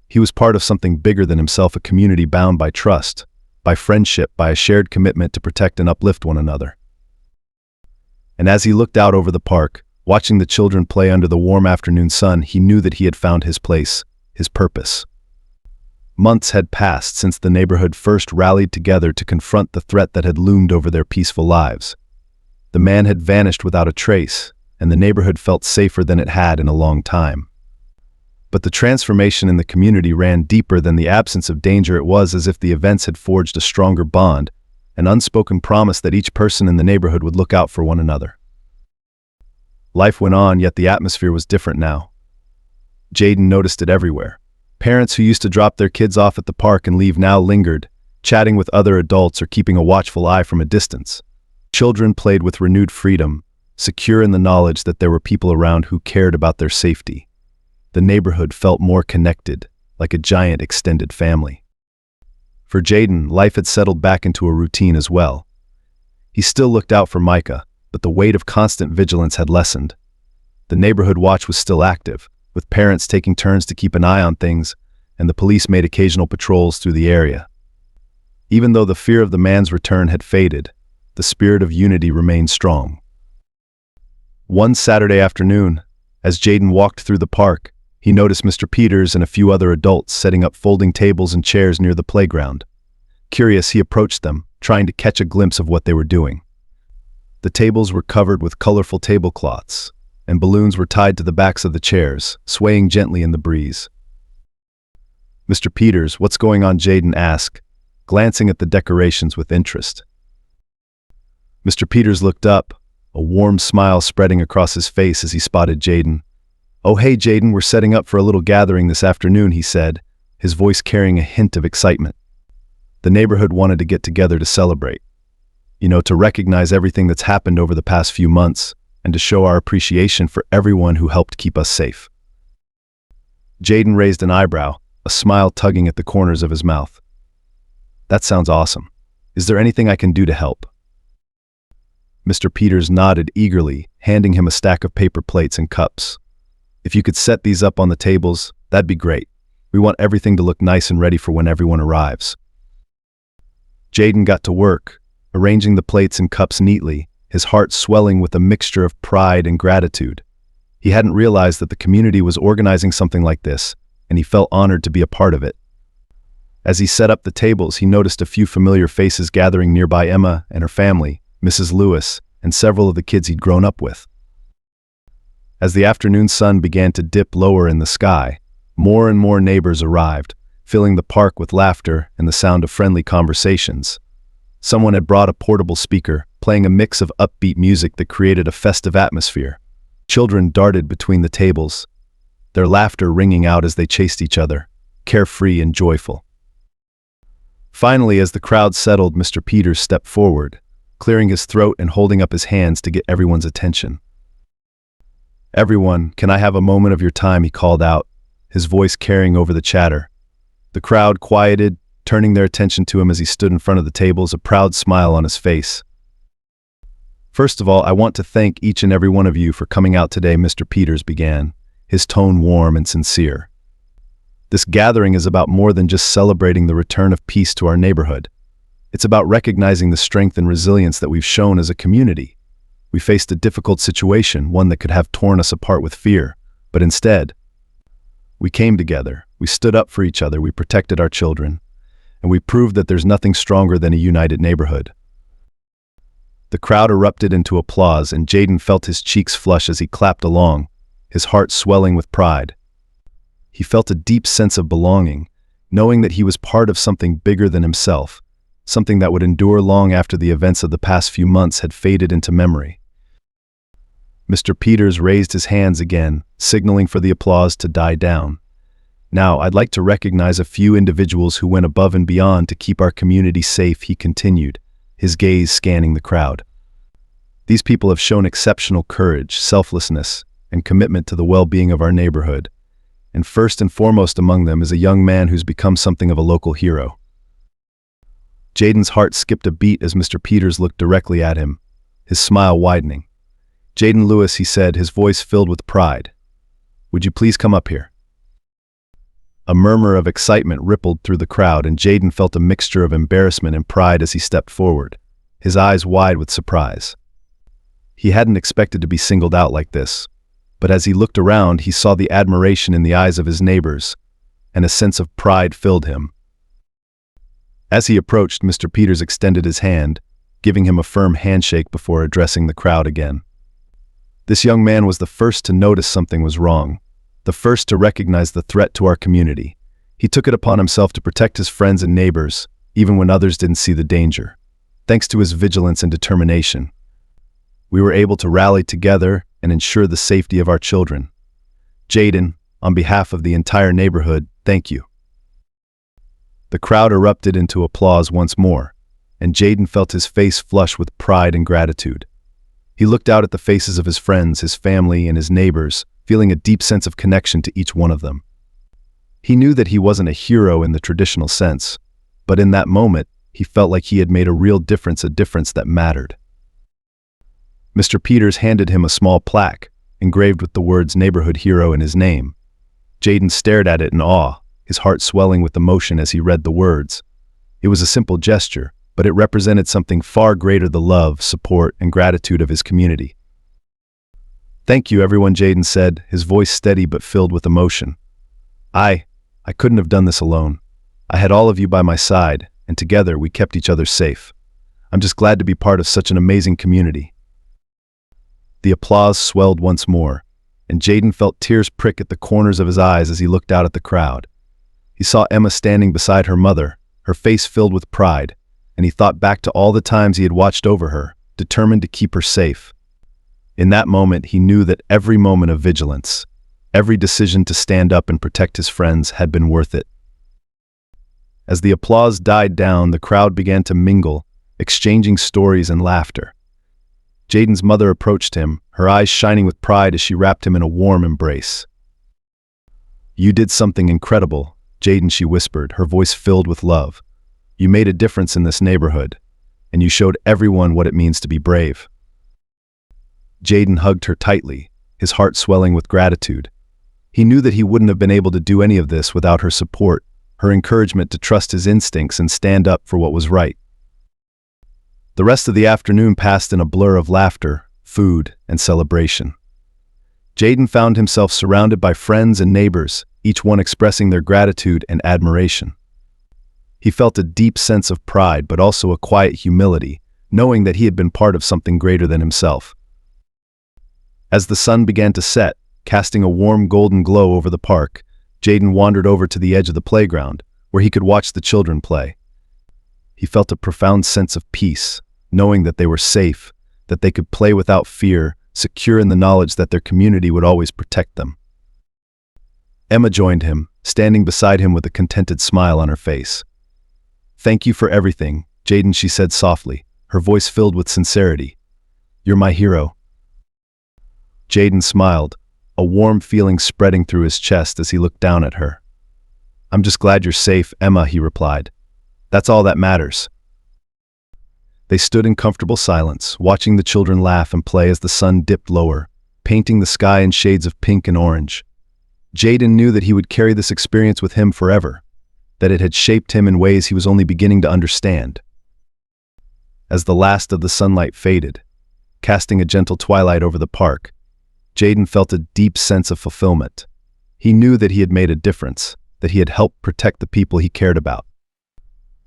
He was part of something bigger than himself, a community bound by trust, by friendship, by a shared commitment to protect and uplift one another. And as he looked out over the park, watching the children play under the warm afternoon sun, he knew that he had found his place, his purpose. Months had passed since the neighborhood first rallied together to confront the threat that had loomed over their peaceful lives. The man had vanished without a trace, and the neighborhood felt safer than it had in a long time. But the transformation in the community ran deeper than the absence of danger. It was as if the events had forged a stronger bond, an unspoken promise that each person in the neighborhood would look out for one another. Life went on, yet the atmosphere was different now. Jaden noticed it everywhere. Parents who used to drop their kids off at the park and leave now lingered, chatting with other adults or keeping a watchful eye from a distance. Children played with renewed freedom, secure in the knowledge that there were people around who cared about their safety. The neighborhood felt more connected, like a giant extended family. For Jaden, life had settled back into a routine as well. He still looked out for Micah, but the weight of constant vigilance had lessened. The neighborhood watch was still active, with parents taking turns to keep an eye on things, and the police made occasional patrols through the area. Even though the fear of the man's return had faded, the spirit of unity remained strong. One Saturday afternoon, as Jaden walked through the park, he noticed Mr. Peters and a few other adults setting up folding tables and chairs near the playground. Curious, he approached them, trying to catch a glimpse of what they were doing. The tables were covered with colorful tablecloths, and balloons were tied to the backs of the chairs, swaying gently in the breeze. "Mr. Peters, what's going on?" Jaden asked, glancing at the decorations with interest. Mr. Peters looked up, a warm smile spreading across his face as he spotted Jaden. "Oh hey Jaden, we're setting up for a little gathering this afternoon," he said, his voice carrying a hint of excitement. The neighborhood wanted to get together to celebrate. To recognize everything that's happened over the past few months, and to show our appreciation for everyone who helped keep us safe. Jaden raised an eyebrow, a smile tugging at the corners of his mouth. "That sounds awesome. Is there anything I can do to help?" Mr. Peters nodded eagerly, handing him a stack of paper plates and cups. "If you could set these up on the tables, that'd be great. We want everything to look nice and ready for when everyone arrives." Jaden got to work, arranging the plates and cups neatly, his heart swelling with a mixture of pride and gratitude. He hadn't realized that the community was organizing something like this, and he felt honored to be a part of it. As he set up the tables, he noticed a few familiar faces gathering nearby: Emma and her family, Mrs. Lewis, and several of the kids he'd grown up with. As the afternoon sun began to dip lower in the sky, more and more neighbors arrived, filling the park with laughter and the sound of friendly conversations. Someone had brought a portable speaker, playing a mix of upbeat music that created a festive atmosphere. Children darted between the tables, their laughter ringing out as they chased each other, carefree and joyful. Finally, as the crowd settled, Mr. Peters stepped forward, clearing his throat and holding up his hands to get everyone's attention. "Everyone, can I have a moment of your time?" he called out, his voice carrying over the chatter. The crowd quieted, turning their attention to him as he stood in front of the tables, a proud smile on his face. "First of all, I want to thank each and every one of you for coming out today," Mr. Peters began, his tone warm and sincere. "This gathering is about more than just celebrating the return of peace to our neighborhood. It's about recognizing the strength and resilience that we've shown as a community. We faced a difficult situation, one that could have torn us apart with fear, but instead, we came together, we stood up for each other, we protected our children, and we proved that there's nothing stronger than a united neighborhood." The crowd erupted into applause, and Jaden felt his cheeks flush as he clapped along, his heart swelling with pride. He felt a deep sense of belonging, knowing that he was part of something bigger than himself, something that would endure long after the events of the past few months had faded into memory. Mr. Peters raised his hands again, signaling for the applause to die down. "Now, I'd like to recognize a few individuals who went above and beyond to keep our community safe," he continued, his gaze scanning the crowd. These people have shown exceptional courage, selflessness, and commitment to the well-being of our neighborhood. And first and foremost among them is a young man who's become something of a local hero. Jaden's heart skipped a beat as Mr. Peters looked directly at him, his smile widening. "Jaden Lewis," he said, his voice filled with pride. "Would you please come up here?" A murmur of excitement rippled through the crowd, and Jaden felt a mixture of embarrassment and pride as he stepped forward, his eyes wide with surprise. He hadn't expected to be singled out like this, but as he looked around, he saw the admiration in the eyes of his neighbors, and a sense of pride filled him. As he approached, Mr. Peters extended his hand, giving him a firm handshake before addressing the crowd again. This young man was the first to notice something was wrong, the first to recognize the threat to our community. He took it upon himself to protect his friends and neighbors, even when others didn't see the danger. Thanks to his vigilance and determination, we were able to rally together and ensure the safety of our children. Jaden, on behalf of the entire neighborhood, thank you. The crowd erupted into applause once more, and Jaden felt his face flush with pride and gratitude. He looked out at the faces of his friends, his family, and his neighbors, feeling a deep sense of connection to each one of them. He knew that he wasn't a hero in the traditional sense, but in that moment, he felt like he had made a real difference, a difference that mattered. Mr. Peters handed him a small plaque, engraved with the words "Neighborhood Hero" in his name. Jaden stared at it in awe, his heart swelling with emotion as he read the words. It was a simple gesture, but it represented something far greater: the love, support, and gratitude of his community. "Thank you, everyone," Jaden said, his voice steady but filled with emotion. I couldn't have done this alone. I had all of you by my side, and together we kept each other safe. I'm just glad to be part of such an amazing community." The applause swelled once more, and Jaden felt tears prick at the corners of his eyes as he looked out at the crowd. He saw Emma standing beside her mother, her face filled with pride, and he thought back to all the times he had watched over her, determined to keep her safe. In that moment, he knew that every moment of vigilance, every decision to stand up and protect his friends had been worth it. As the applause died down, the crowd began to mingle, exchanging stories and laughter. Jaden's mother approached him, her eyes shining with pride as she wrapped him in a warm embrace. "You did something incredible, Jaden," she whispered, her voice filled with love. "You made a difference in this neighborhood, and you showed everyone what it means to be brave." Jaden hugged her tightly, his heart swelling with gratitude. He knew that he wouldn't have been able to do any of this without her support, her encouragement to trust his instincts and stand up for what was right. The rest of the afternoon passed in a blur of laughter, food, and celebration. Jaden found himself surrounded by friends and neighbors, each one expressing their gratitude and admiration. He felt a deep sense of pride, but also a quiet humility, knowing that he had been part of something greater than himself. As the sun began to set, casting a warm golden glow over the park, Jaden wandered over to the edge of the playground, where he could watch the children play. He felt a profound sense of peace, knowing that they were safe, that they could play without fear, secure in the knowledge that their community would always protect them. Emma joined him, standing beside him with a contented smile on her face. "Thank you for everything, Jaden," she said softly, her voice filled with sincerity. "You're my hero." Jaden smiled, a warm feeling spreading through his chest as he looked down at her. "I'm just glad you're safe, Emma," he replied. "That's all that matters." They stood in comfortable silence, watching the children laugh and play as the sun dipped lower, painting the sky in shades of pink and orange. Jaden knew that he would carry this experience with him forever, that it had shaped him in ways he was only beginning to understand. As the last of the sunlight faded, casting a gentle twilight over the park, Jaden felt a deep sense of fulfillment. He knew that he had made a difference, that he had helped protect the people he cared about.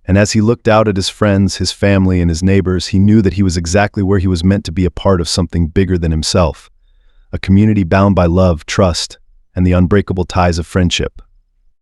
And as he looked out at his friends, his family, and his neighbors, he knew that he was exactly where he was meant to be, a part of something bigger than himself, a community bound by love, trust, and the unbreakable ties of friendship.